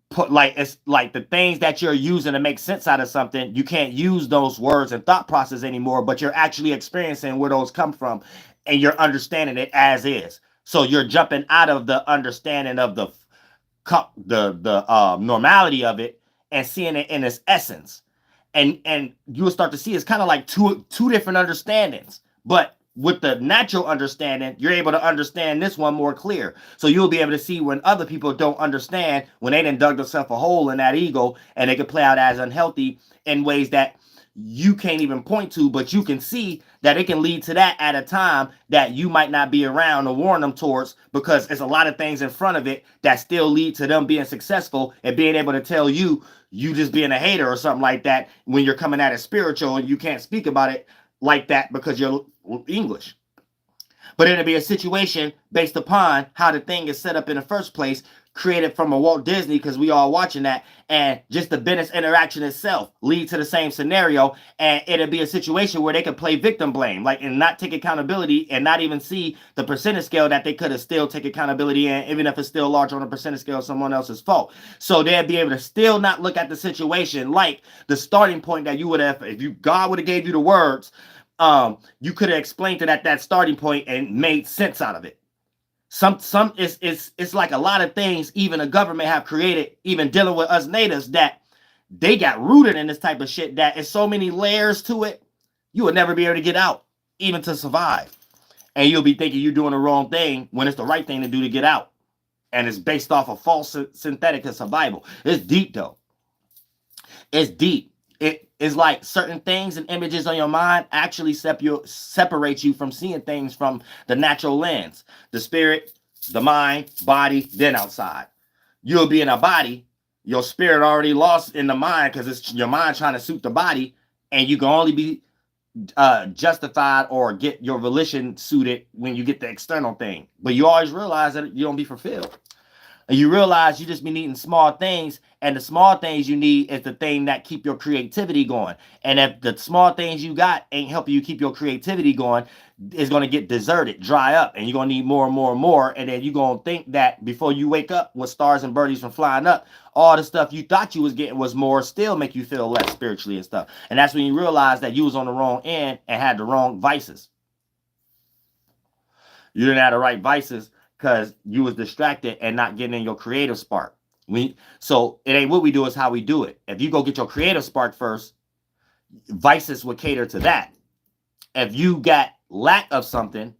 B: put, like it's like the things that you're using to make sense out of something. You can't use those words and thought process anymore, but you're actually experiencing where those come from. And you're understanding it as is. So you're jumping out of the understanding of the normality of it and seeing it in its essence. And you'll start to see it's kind of like two different understandings. But with the natural understanding, you're able to understand this one more clear. So you'll be able to see when other people don't understand, when they done dug themselves a hole in that ego, and they can play out as unhealthy in ways that you can't even point to, but you can see that it can lead to that at a time that you might not be around to warn them towards, because there's a lot of things in front of it that still lead to them being successful and being able to tell you just being a hater or something like that when you're coming at it spiritual and you can't speak about it like that because you're English. But it'll be a situation based upon how the thing is set up in the first place, created from a Walt Disney, because we all watching that, and just the business interaction itself lead to the same scenario, and it'll be a situation where they can play victim blame, like, and not take accountability and not even see the percentage scale that they could have still take accountability in, even if it's still larger on the percentage scale of someone else's fault. So they'll be able to still not look at the situation like the starting point that you would have, if God would have gave you the words, you could have explained it at that starting point and made sense out of it. It's like a lot of things even the government have created, even dealing with us natives, that they got rooted in this type of shit that is so many layers to it, you would never be able to get out, even to survive. And you'll be thinking you're doing the wrong thing when it's the right thing to do to get out. And it's based off of false synthetic of survival. It's deep though. It's deep. It is like certain things and images on your mind actually separate you from seeing things from the natural lens. The spirit, the mind, body, then outside. You'll be in a body, your spirit already lost in the mind because it's your mind trying to suit the body, and you can only be justified or get your volition suited when you get the external thing. But you always realize that you don't be fulfilled. And you realize you just be needing small things, and the small things you need is the thing that keep your creativity going. And if the small things you got ain't helping you keep your creativity going, it's going to get deserted, dry up, and you're going to need more and more and more. And then you're going to think that before you wake up with stars and birdies from flying up, all the stuff you thought you was getting was more, still make you feel less spiritually and stuff. And that's when you realize that you was on the wrong end and had the wrong vices. You didn't have the right vices because you was distracted and not getting in your creative spark. So it ain't what we do, is how we do it. If you go get your creative spark first, vices would cater to that. If you got lack of something,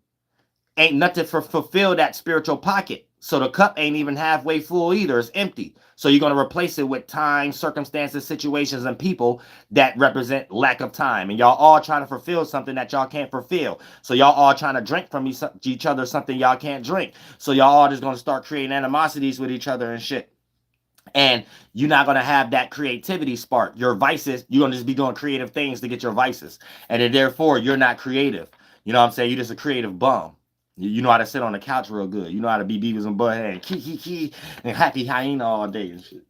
B: ain't nothing for fulfill that spiritual pocket. So the cup ain't even halfway full either. It's empty. So you're going to replace it with time, circumstances, situations, and people that represent lack of time. And y'all all trying to fulfill something that y'all can't fulfill. So y'all all trying to drink from each other something y'all can't drink. So y'all all just going to start creating animosities with each other and shit. And you're not going to have that creativity spark. Your vices, you're going to just be doing creative things to get your vices. And then therefore, you're not creative. You know what I'm saying? You're just a creative bum. You know how to sit on the couch real good. You know how to be Beavis and Butthead and key and happy hyena all day and shit.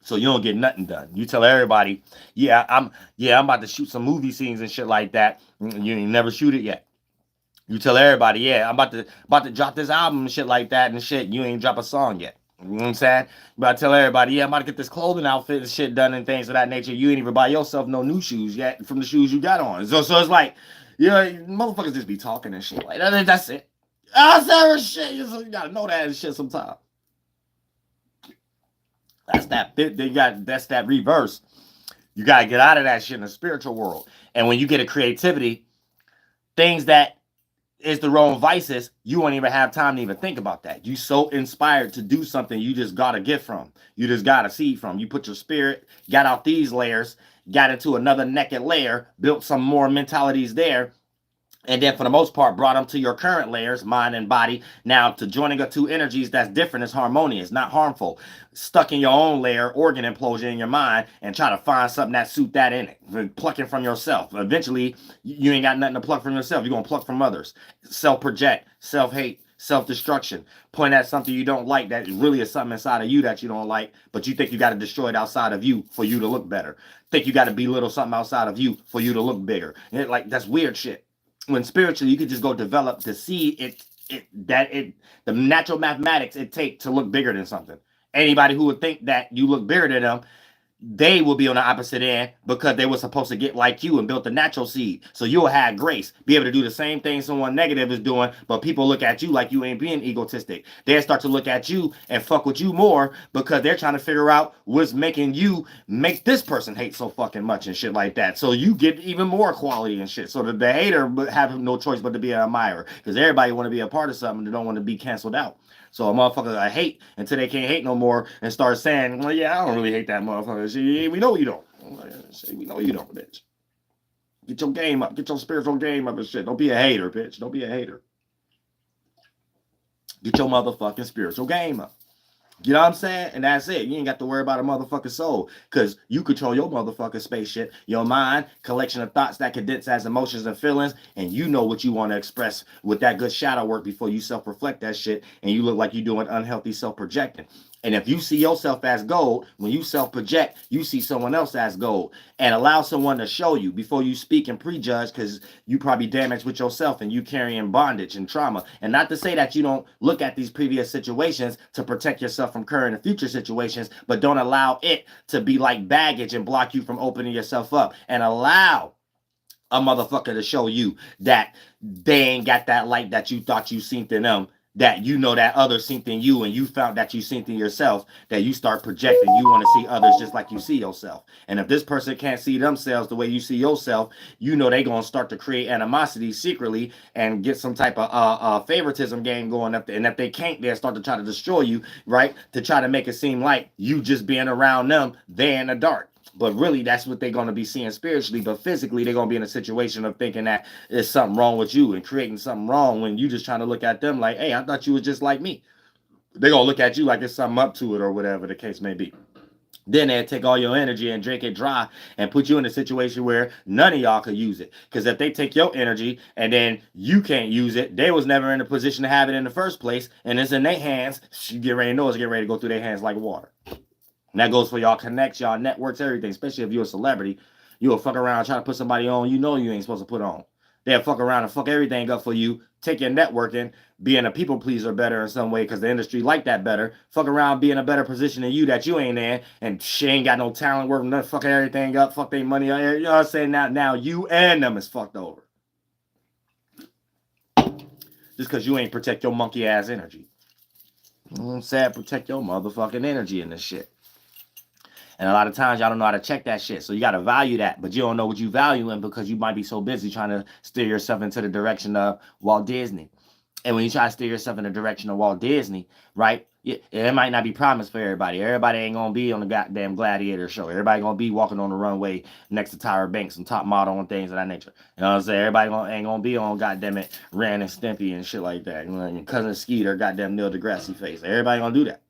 B: So you don't get nothing done. You tell everybody, yeah, I'm about to shoot some movie scenes and shit like that. You ain't never shoot it yet. You tell everybody, yeah, I'm about to drop this album and shit like that and shit. You ain't drop a song yet. You know what I'm saying? But I tell everybody, yeah, I'm about to get this clothing outfit and shit done and things of that nature. You ain't even buy yourself no new shoes yet from the shoes you got on. So it's like, yeah, motherfuckers just be talking and shit. Like, that's it. I said shit. You gotta know that shit sometimes. That's that reverse. You gotta get out of that shit in the spiritual world. And when you get a creativity, things that is the wrong vices, you won't even have time to even think about that. You so inspired to do something you just got to get from. You just got to see from. You put your spirit, got out these layers, got into another naked layer, built some more mentalities there, and then for the most part brought them to your current layers, mind and body. Now to joining of two energies that's different is harmonious, not harmful. Stuck in your own layer, organ implosion in your mind, and try to find something that suit that in it. Plucking from yourself. Eventually, you ain't got nothing to pluck from yourself. You're going to pluck from others. Self-project, self-hate, self-destruction. Point at something you don't like that really is something inside of you that you don't like, but you think you got to destroy it outside of you for you to look better. Think you got to belittle something outside of you for you to look bigger. Like, that's weird shit. When spiritually you could just go develop to see the natural mathematics it takes to look bigger than something. Anybody who would think that you look bigger than them, they will be on the opposite end because they were supposed to get like you and built the natural seed. So you'll have grace, be able to do the same thing someone negative is doing, but people look at you like you ain't being egotistic. They'll start to look at you and fuck with you more because they're trying to figure out what's making you make this person hate so fucking much and shit like that. So you get even more quality and shit. So the hater have no choice but to be an admirer because everybody want to be a part of something. They don't want to be canceled out. So a motherfucker I hate until they can't hate no more and start saying, well, yeah, I don't really hate that motherfucker. See, we know you don't. See, we know you don't, bitch. Get your game up. Get your spiritual game up and shit. Don't be a hater, bitch. Don't be a hater. Get your motherfucking spiritual game up. You know what I'm saying? And that's it. You ain't got to worry about a motherfucking soul because you control your motherfucking spaceship, your mind, collection of thoughts that condense as emotions and feelings, and you know what you want to express with that good shadow work before you self-reflect that shit and you look like you're doing unhealthy self-projecting. And if you see yourself as gold, when you self-project, you see someone else as gold. And allow someone to show you before you speak and prejudge because you probably damaged with yourself and you carrying bondage and trauma. And not to say that you don't look at these previous situations to protect yourself from current and future situations, but don't allow it to be like baggage and block you from opening yourself up. And allow a motherfucker to show you that they ain't got that light that you thought you seen in them, that you know that others seen in you and you found that you seen in yourself, that you start projecting. You want to see others just like you see yourself. And if this person can't see themselves the way you see yourself, you know they're going to start to create animosity secretly and get some type of favoritism game going up there. And if they can't, they'll start to try to destroy you, right? To try to make it seem like you just being around them, they're in the dark. But really, that's what they're going to be seeing spiritually. But physically, they're going to be in a situation of thinking that there's something wrong with you and creating something wrong when you just trying to look at them like, hey, I thought you was just like me. They're going to look at you like there's something up to it or whatever the case may be. Then they'll take all your energy and drink it dry and put you in a situation where none of y'all could use it. Because if they take your energy and then you can't use it, they was never in a position to have it in the first place. And it's in their hands. You get ready to know it's getting ready to go through their hands like water. And that goes for y'all connects, y'all networks, everything. Especially if you're a celebrity, you'll fuck around trying to put somebody on you know you ain't supposed to put on. They'll fuck around and fuck everything up for you. Take your networking, being a people pleaser better in some way because the industry like that better. Fuck around being a better position than you that you ain't in, and she ain't got no talent worth nothing. Fucking everything up, fuck their money. You know what I'm saying? Now you and them is fucked over. Just because you ain't protect your monkey ass energy. You know what I'm saying? Protect your motherfucking energy in this shit. And a lot of times y'all don't know how to check that shit. So you got to value that. But you don't know what you valuing because you might be so busy trying to steer yourself into the direction of Walt Disney. And when you try to steer yourself in the direction of Walt Disney, right, it might not be promised for everybody. Everybody ain't going to be on the goddamn Gladiator show. Everybody going to be walking on the runway next to Tyra Banks and Top Model and things of that nature. You know what I'm saying? Everybody ain't going to be on goddamn it Ren and Stimpy and shit like that. You know, your Cousin Skeeter, goddamn Neil deGrasse face. Everybody going to do that.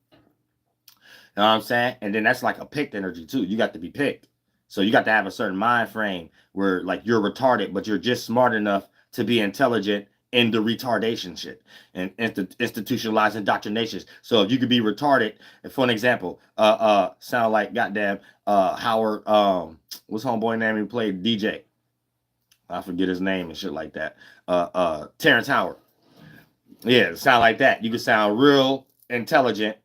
B: You know what I'm saying? And then that's like a picked energy too. You got to be picked. So you got to have a certain mind frame where like you're retarded, but you're just smart enough to be intelligent in the retardation shit and institutionalized indoctrinations. So if you could be retarded, for an example, sound like goddamn Howard, what's homeboy name who played DJ? I forget his name and shit like that. Terrence Howard. Yeah, sound like that. You could sound real intelligent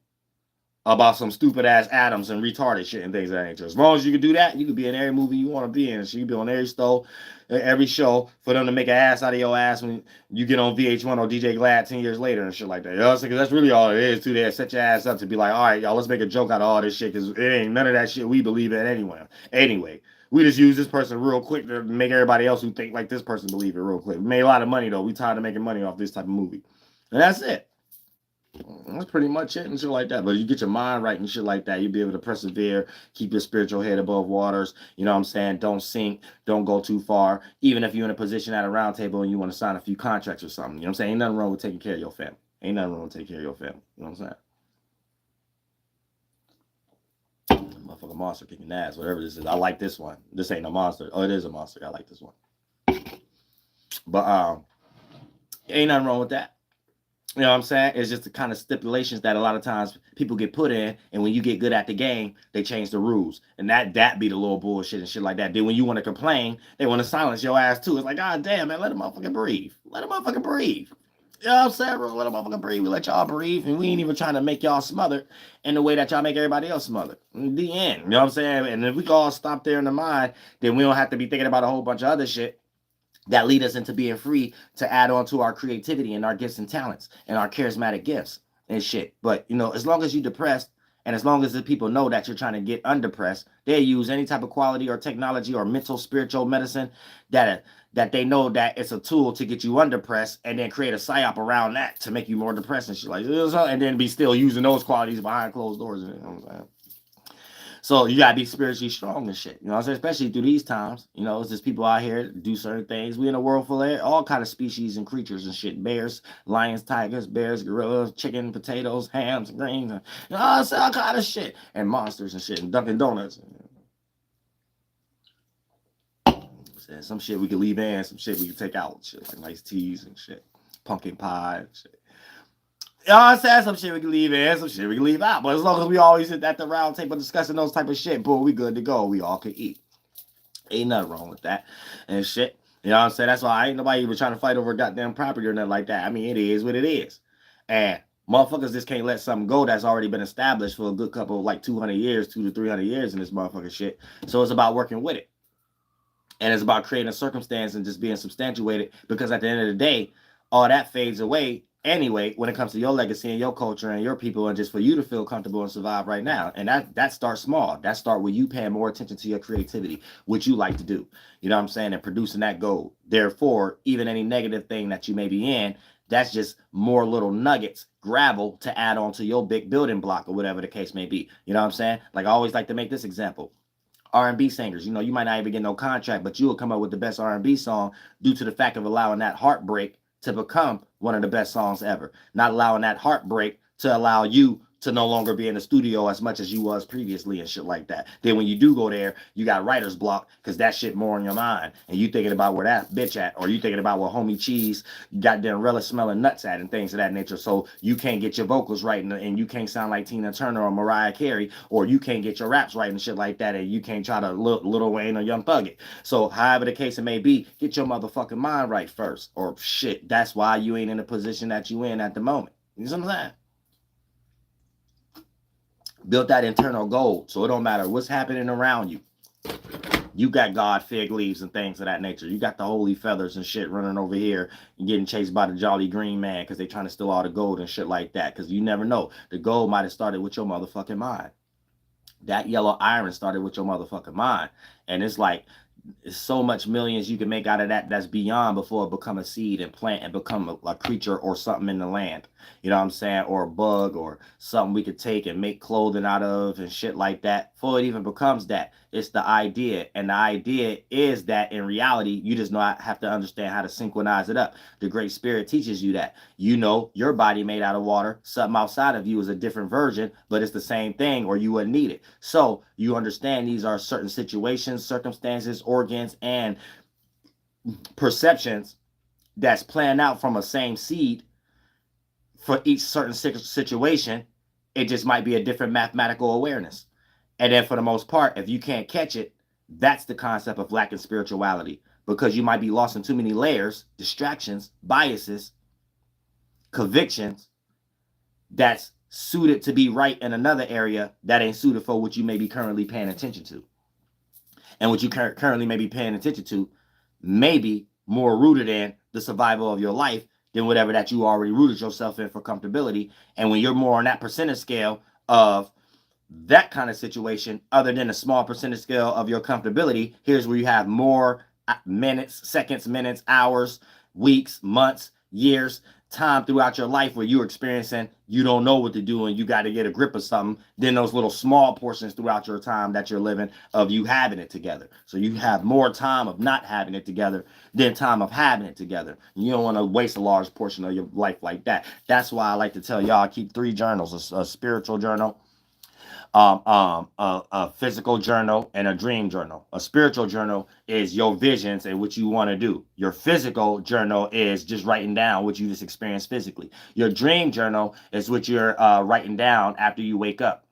B: about some stupid ass atoms and retarded shit and things of that nature. As long as you can do that, you can be in every movie you want to be in. So you can be on every show for them to make an ass out of your ass when you get on VH1 or DJ Glad 10 years later and shit like that. You know what I'm saying? Because that's really all it is, too. They set your ass up to be like, all right, y'all, let's make a joke out of all this shit because it ain't none of that shit we believe in anyway. Anyway, we just use this person real quick to make everybody else who think like this person believe it real quick. We made a lot of money, though. We tired of making money off this type of movie. And that's it. That's pretty much it and shit like that. But you get your mind right and shit like that, you'll be able to persevere, keep your spiritual head above waters. You know what I'm saying? Don't sink, don't go too far. Even if you're in a position at a round table and you want to sign a few contracts or something. You know what I'm saying? Ain't nothing wrong with taking care of your family. Ain't nothing wrong with taking care of your family. You know what I'm saying? Motherfucking monster kicking ass, whatever this is. I like this one. This ain't a monster. Oh, it is a monster. I like this one. But ain't nothing wrong with that. You know what I'm saying? It's just the kind of stipulations that a lot of times people get put in, and when you get good at the game, they change the rules. And that be the little bullshit and shit like that. Then when you want to complain, they want to silence your ass too. It's like, God damn, man, let a motherfucker breathe. Let a motherfucker breathe. You know what I'm saying, bro? Let a motherfucker breathe. We let y'all breathe, and we ain't even trying to make y'all smothered in the way that y'all make everybody else smothered. In the end, you know what I'm saying? And if we all stop there in the mind, then we don't have to be thinking about a whole bunch of other shit that lead us into being free to add on to our creativity and our gifts and talents and our charismatic gifts and shit. But, you know, as long as you're depressed and as long as the people know that you're trying to get undepressed, they use any type of quality or technology or mental, spiritual medicine that they know that it's a tool to get you undepressed and then create a psyop around that to make you more depressed and shit like this, and then be still using those qualities behind closed doors. You know what I'm saying? So you gotta be spiritually strong and shit. You know what I'm saying? Especially through these times. You know, it's just people out here do certain things. We in a world full of all kind of species and creatures and shit. Bears, lions, tigers, bears, gorillas, chicken, potatoes, hams, greens, and you know, it's all kind of shit. And monsters and shit. And Dunkin' Donuts. Some shit we can leave in, some shit we can take out. Shit like nice teas and shit. Pumpkin pie and shit. You know what I'm saying? Some shit we can leave in, some shit we can leave out. But as long as we always sit at the round table discussing those type of shit, boy, we good to go. We all can eat. Ain't nothing wrong with that and shit. You know what I'm saying? That's why ain't nobody even trying to fight over goddamn property or nothing like that. I mean, it is what it is. And motherfuckers just can't let something go that's already been established for a good couple of like 200 years, 200 to 300 years in this motherfucking shit. So it's about working with it. And it's about creating a circumstance and just being substantiated, because at the end of the day, all that fades away anyway when it comes to your legacy and your culture and your people, and just for you to feel comfortable and survive right now. And that starts small. That start with you paying more attention to your creativity, which you like to do. You know what I'm saying? And producing that gold. Therefore, even any negative thing that you may be in, that's just more little nuggets, gravel to add on to your big building block or whatever the case may be. You know what I'm saying? Like I always like to make this example. R&B singers, you know, you might not even get no contract, but you will come up with the best R&B song due to the fact of allowing that heartbreak to become one of the best songs ever. Not allowing that heartbreak to allow you to no longer be in the studio as much as you was previously and shit like that. Then when you do go there, you got writer's block because that shit more in your mind. And you thinking about where that bitch at, or you thinking about where homie Cheese goddamn relish smelling nuts at and things of that nature. So you can't get your vocals right and you can't sound like Tina Turner or Mariah Carey, or you can't get your raps right and shit like that, and you can't try to look Lil Wayne or Young Thug it. So however the case it may be, get your motherfucking mind right first. Or shit, that's why you ain't in the position that you in at the moment. You know what I'm saying? Built that internal gold, so it don't matter what's happening around you. You got God fig leaves and things of that nature. You got the holy feathers and shit running over here and getting chased by the jolly green man because they trying to steal all the gold and shit like that. Because you never know. The gold might have started with your motherfucking mind. That yellow iron started with your motherfucking mind. And it's like, it's so much millions you can make out of that that's beyond before it become a seed and plant and become a creature or something in the land. You know what I'm saying? Or a bug or something we could take and make clothing out of and shit like that. Before it even becomes that, it's the idea. And the idea is that in reality, you just not have to understand how to synchronize it up. The Great Spirit teaches you that. You know, your body made out of water. Something outside of you is a different version, but it's the same thing or you wouldn't need it. So you understand these are certain situations, circumstances, organs, and perceptions that's planned out from a same seed for each certain situation. It just might be a different mathematical awareness. And then for the most part, if you can't catch it, that's the concept of lacking spirituality, because you might be lost in too many layers, distractions, biases, convictions that's suited to be right in another area that ain't suited for what you may be currently paying attention to. And what you currently may be paying attention to may be more rooted in the survival of your life than whatever that you already rooted yourself in for comfortability. And when you're more on that percentage scale of that kind of situation, other than a small percentage scale of your comfortability, here's where you have more minutes, seconds, minutes, hours, weeks, months, years, time throughout your life where you're experiencing you don't know what to do and you got to get a grip of something, then those little small portions throughout your time that you're living of you having it together. So you have more time of not having it together than time of having it together. You don't want to waste a large portion of your life like that. That's why I like to tell y'all, keep 3 journals: a spiritual journal, a physical journal, and a dream journal. A spiritual journal is your visions and what you want to do. Your physical journal is just writing down what you just experienced physically. Your dream journal is what you're writing down after you wake up.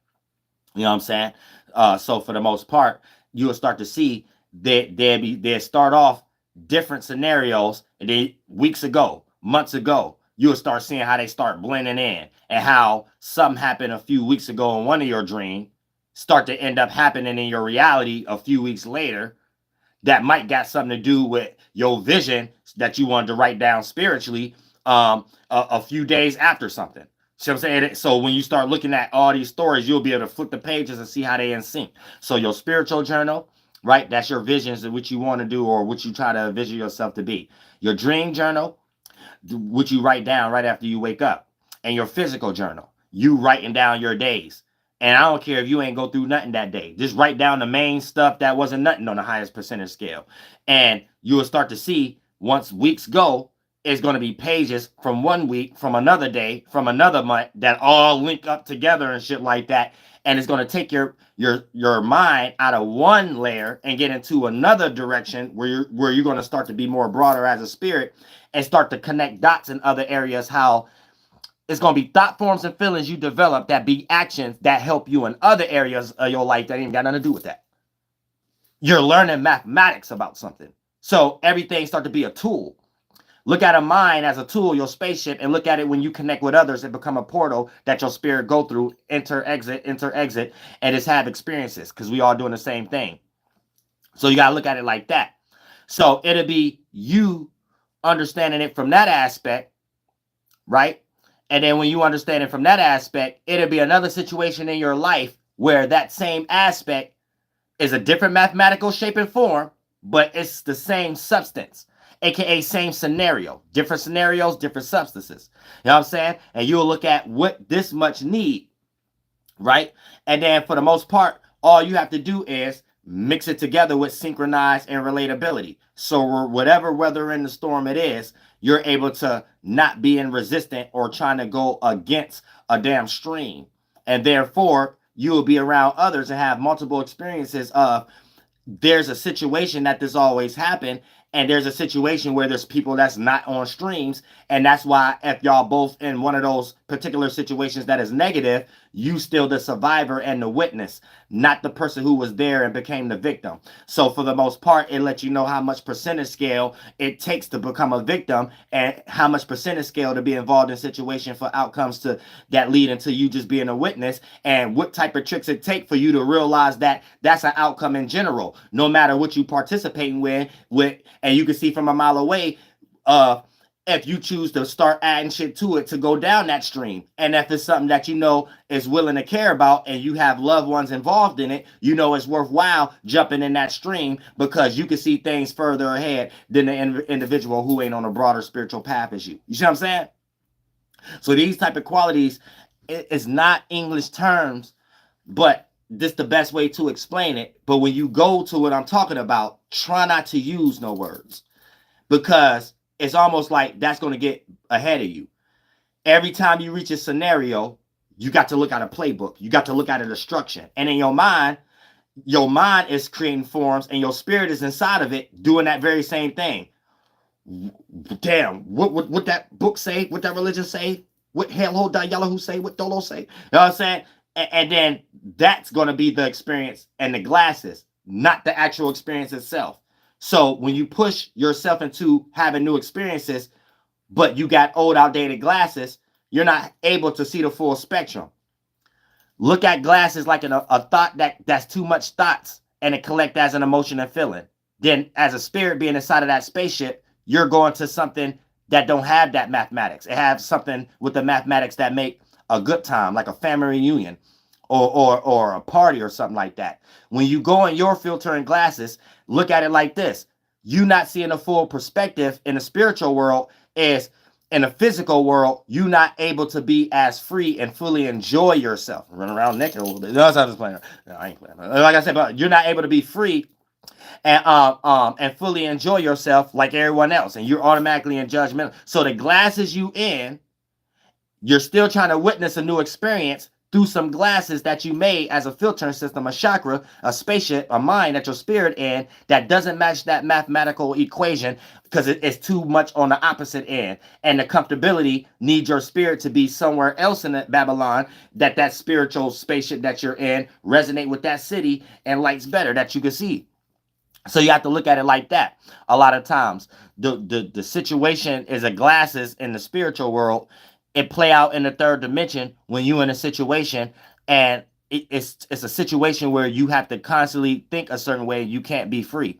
B: You know what I'm saying? So for the most part, you'll start to see that they start off different scenarios, and then weeks ago, months ago, you'll start seeing how they start blending in, and how something happened a few weeks ago in one of your dreams start to end up happening in your reality a few weeks later that might got something to do with your vision that you wanted to write down spiritually a few days after something. See what I'm saying? So when you start looking at all these stories, you'll be able to flip the pages and see how they in sync. So your spiritual journal, right? That's your visions of what you want to do or what you try to envision yourself to be. Your dream journal, what you write down right after you wake up. And your physical journal, you writing down your days. And I don't care if you ain't go through nothing that day. Just write down the main stuff that wasn't nothing on the highest percentage scale. And you will start to see, once weeks go, it's going to be pages from one week, from another day, from another month that all link up together and shit like that. And it's going to take your mind out of one layer and get into another direction where you're going to start to be more broader as a spirit and start to connect dots in other areas. How it's going to be thought forms and feelings you develop that be actions that help you in other areas of your life that ain't got nothing to do with that. You're learning mathematics about something. So everything start to be a tool. Look at a mind as a tool, your spaceship, and look at it when you connect with others and become a portal that your spirit go through, enter, exit, and just have experiences, because we all doing the same thing. So you got to look at it like that. So it'll be you understanding it from that aspect, right? And then when you understand it from that aspect, it'll be another situation in your life where that same aspect is a different mathematical shape and form, but it's the same substance, aka same scenario. Different scenarios, different substances. You know what I'm saying? And you'll look at what this much need, right? And then for the most part, all you have to do is mix it together with synchronized and relatability. So whatever weather in the storm it is, you're able to not be in resistant or trying to go against a damn stream. And therefore, you will be around others and have multiple experiences of, there's a situation that this always happened, and there's a situation where there's people that's not on streams. And that's why if y'all both in one of those particular situations that is negative, you still the survivor and the witness, not the person who was there and became the victim. So for the most part, it lets you know how much percentage scale it takes to become a victim, and how much percentage scale to be involved in situation for outcomes to that lead into you just being a witness, and what type of tricks it take for you to realize that that's an outcome in general, no matter what you participating with. And you can see from a mile away, if you choose to start adding shit to it to go down that stream. And if it's something that you know is willing to care about and you have loved ones involved in it, you know it's worthwhile jumping in that stream, because you can see things further ahead than the individual who ain't on a broader spiritual path as you. You see what I'm saying? So these type of qualities, it's not English terms, but this is the best way to explain it. But when you go to what I'm talking about, try not to use no words, because it's almost like that's going to get ahead of you. Every time you reach a scenario, you got to look at a playbook. You got to look at a instruction. And in your mind is creating forms, and your spirit is inside of it doing that very same thing. Damn, what that book say? What that religion say? What HAＥL'HO, YAHLAHUÉ say? What Dolo say? You know what I'm saying? And then that's going to be the experience and the glasses, not the actual experience itself. So when you push yourself into having new experiences, but you got old outdated glasses, You're not able to see the full spectrum. Look at glasses like a thought that's too much thoughts, and it collect as an emotion and feeling. Then as a spirit being inside of that spaceship, you're going to something that don't have that mathematics. It has something with the mathematics that make a good time, like a family reunion or a party or something like that. When you go in your filtering glasses, look at it like this. You not seeing the full perspective in the spiritual world is in the physical world, you not able to be as free and fully enjoy yourself. Run around naked a little bit. No, I'm just playing. No, I ain't playing. Like I said, but you're not able to be free and fully enjoy yourself like everyone else, and you're automatically in judgment. So the glasses you in, you're still trying to witness a new experience through some glasses that you made as a filtering system, a chakra, a spaceship, a mind that your spirit in that doesn't match that mathematical equation because it's too much on the opposite end. And the comfortability needs your spirit to be somewhere else in that Babylon, that spiritual spaceship that you're in resonate with that city and lights better that you can see. So you have to look at it like that. A lot of times, the situation is a glasses in the spiritual world. It play out in the third dimension when you in a situation, and it's a situation where you have to constantly think a certain way. You can't be free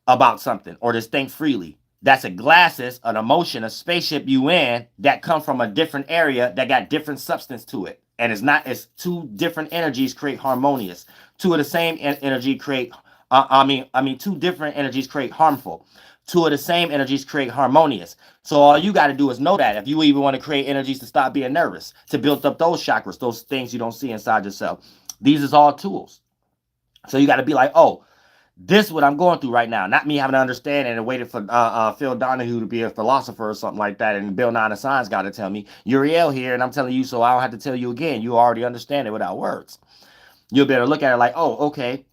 B: about something or just think freely. That's a glasses, an emotion, a spaceship you in that come from a different area that got different substance to it. And it's two different energies create harmonious. Two of the same energy create two different energies create harmful. Two of the same energies create harmonious. So all you got to do is know that. If you even want to create energies to stop being nervous, to build up those chakras, those things you don't see inside yourself, these is all tools. So you got to be like, oh, this is what I'm going through right now. Not me having to understand it and waiting for Phil Donahue to be a philosopher or something like that. And Bill Nye the Science got to tell me, Uriel here, and I'm telling you, so I don't have to tell you again. You already understand it without words. You'll be able to look at it like, oh, okay.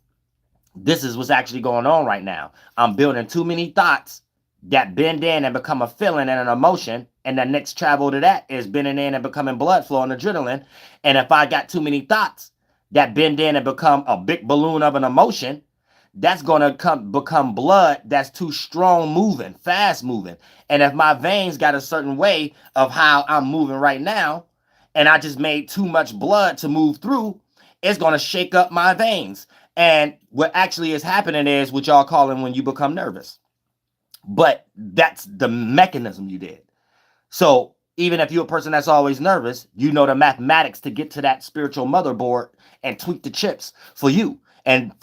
B: This is what's actually going on right now. I'm building too many thoughts that bend in and become a feeling and an emotion. And the next travel to that is bending in and becoming blood flow and adrenaline. And if I got too many thoughts that bend in and become a big balloon of an emotion, that's going to become blood that's too strong moving, fast moving. And if my veins got a certain way of how I'm moving right now, and I just made too much blood to move through, it's going to shake up my veins. And what actually is happening is what y'all calling when you become nervous. But that's the mechanism you did. So even if you're a person that's always nervous, you know the mathematics to get to that spiritual motherboard and tweak the chips for you and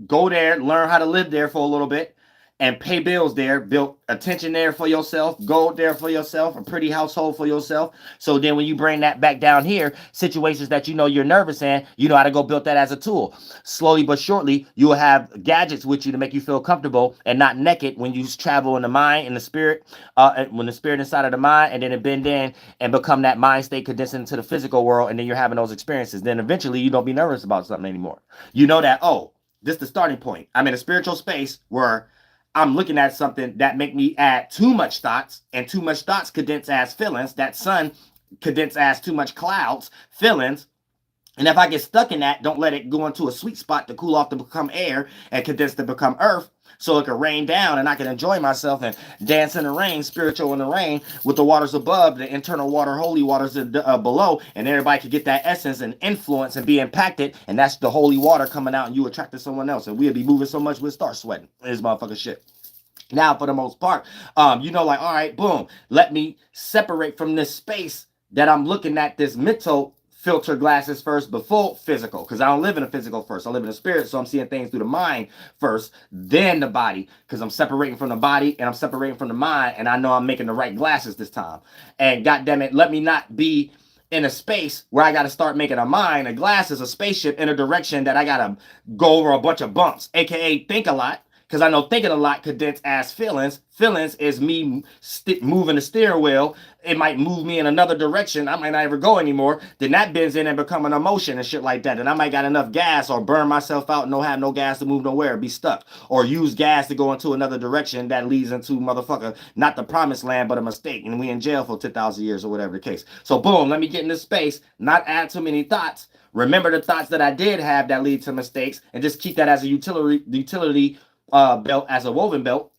B: go there, learn how to live there for a little bit and pay bills there, build attention there for yourself, gold there for yourself, a pretty household for yourself. So then when you bring that back down here, situations that you know you're nervous in, you know how to go build that as a tool. Slowly but surely, you will have gadgets with you to make you feel comfortable and not naked when you travel in the mind and the spirit, when the spirit inside of the mind, and then it bend in and become that mind state condensed into the physical world, and then you're having those experiences. Then eventually you don't be nervous about something anymore. You know that, oh, this is the starting point. I'm in a spiritual space where I'm looking at something that make me add too much thoughts, and too much thoughts condense as feelings. That sun condense as too much clouds, feelings. And if I get stuck in that, don't let it go into a sweet spot to cool off to become air and condense to become earth, so it can rain down and I can enjoy myself and dance in the rain, spiritual in the rain, with the waters above, the internal water, holy waters below, and everybody can get that essence and influence and be impacted, and that's the holy water coming out and you attracting someone else, and we'll be moving so much we'll start sweating. This motherfucker shit. Now, for the most part, you know, like, all right, boom, let me separate from this space that I'm looking at this mental filter glasses first before physical, because I don't live in a physical first. I live in a spirit, so I'm seeing things through the mind first, then the body, because I'm separating from the body and I'm separating from the mind, and I know I'm making the right glasses this time. And goddamn it, let me not be in a space where I got to start making a mind, a glasses, a spaceship in a direction that I got to go over a bunch of bumps, aka think a lot. Because I know thinking a lot condense as feelings. Feelings is me moving the steering wheel. It might move me in another direction. I might not ever go anymore. Then that bends in and become an emotion and shit like that. And I might got enough gas or burn myself out and don't have no gas to move nowhere, be stuck. Or use gas to go into another direction that leads into motherfucker, not the promised land, but a mistake. And we in jail for 10,000 years or whatever the case. So boom, let me get in this space, not add too many thoughts. Remember the thoughts that I did have that lead to mistakes, and just keep that as a utility belt, as a woven belt,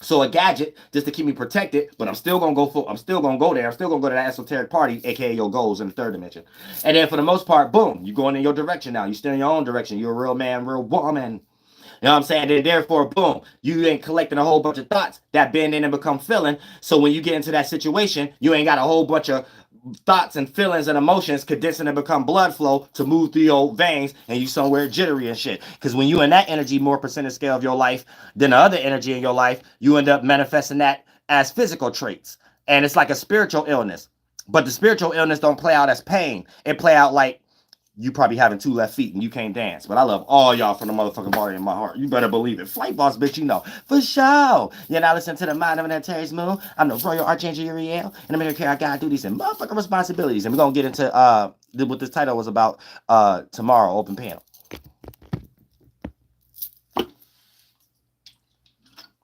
B: So a gadget just to keep me protected, but I'm still gonna go there. I'm still gonna go to that esoteric party, aka your goals in the third dimension. And then for the most part, boom, you're going in your direction now. You're still in your own direction. You're a real man, real woman. You know what I'm saying? And therefore, boom, you ain't collecting a whole bunch of thoughts that bend in and become feeling. So when you get into that situation, you ain't got a whole bunch of thoughts and feelings and emotions condensing and become blood flow to move through your veins, and you somewhere jittery and shit. Because when you in that energy, more percentage scale of your life than the other energy in your life, you end up manifesting that as physical traits. And it's like a spiritual illness. But the spiritual illness don't play out as pain. It play out like you probably having 2 left feet and you can't dance. But I love all y'all from the motherfucking body in my heart. You better believe it. Flight Boss, bitch, you know. For sure. You're not listening to the Mind of an Antares Moon. I'm the Royal Archangel Uriel. And I'm here to care I gotta do these and motherfucking responsibilities. And we're gonna get into what this title was about tomorrow, open panel.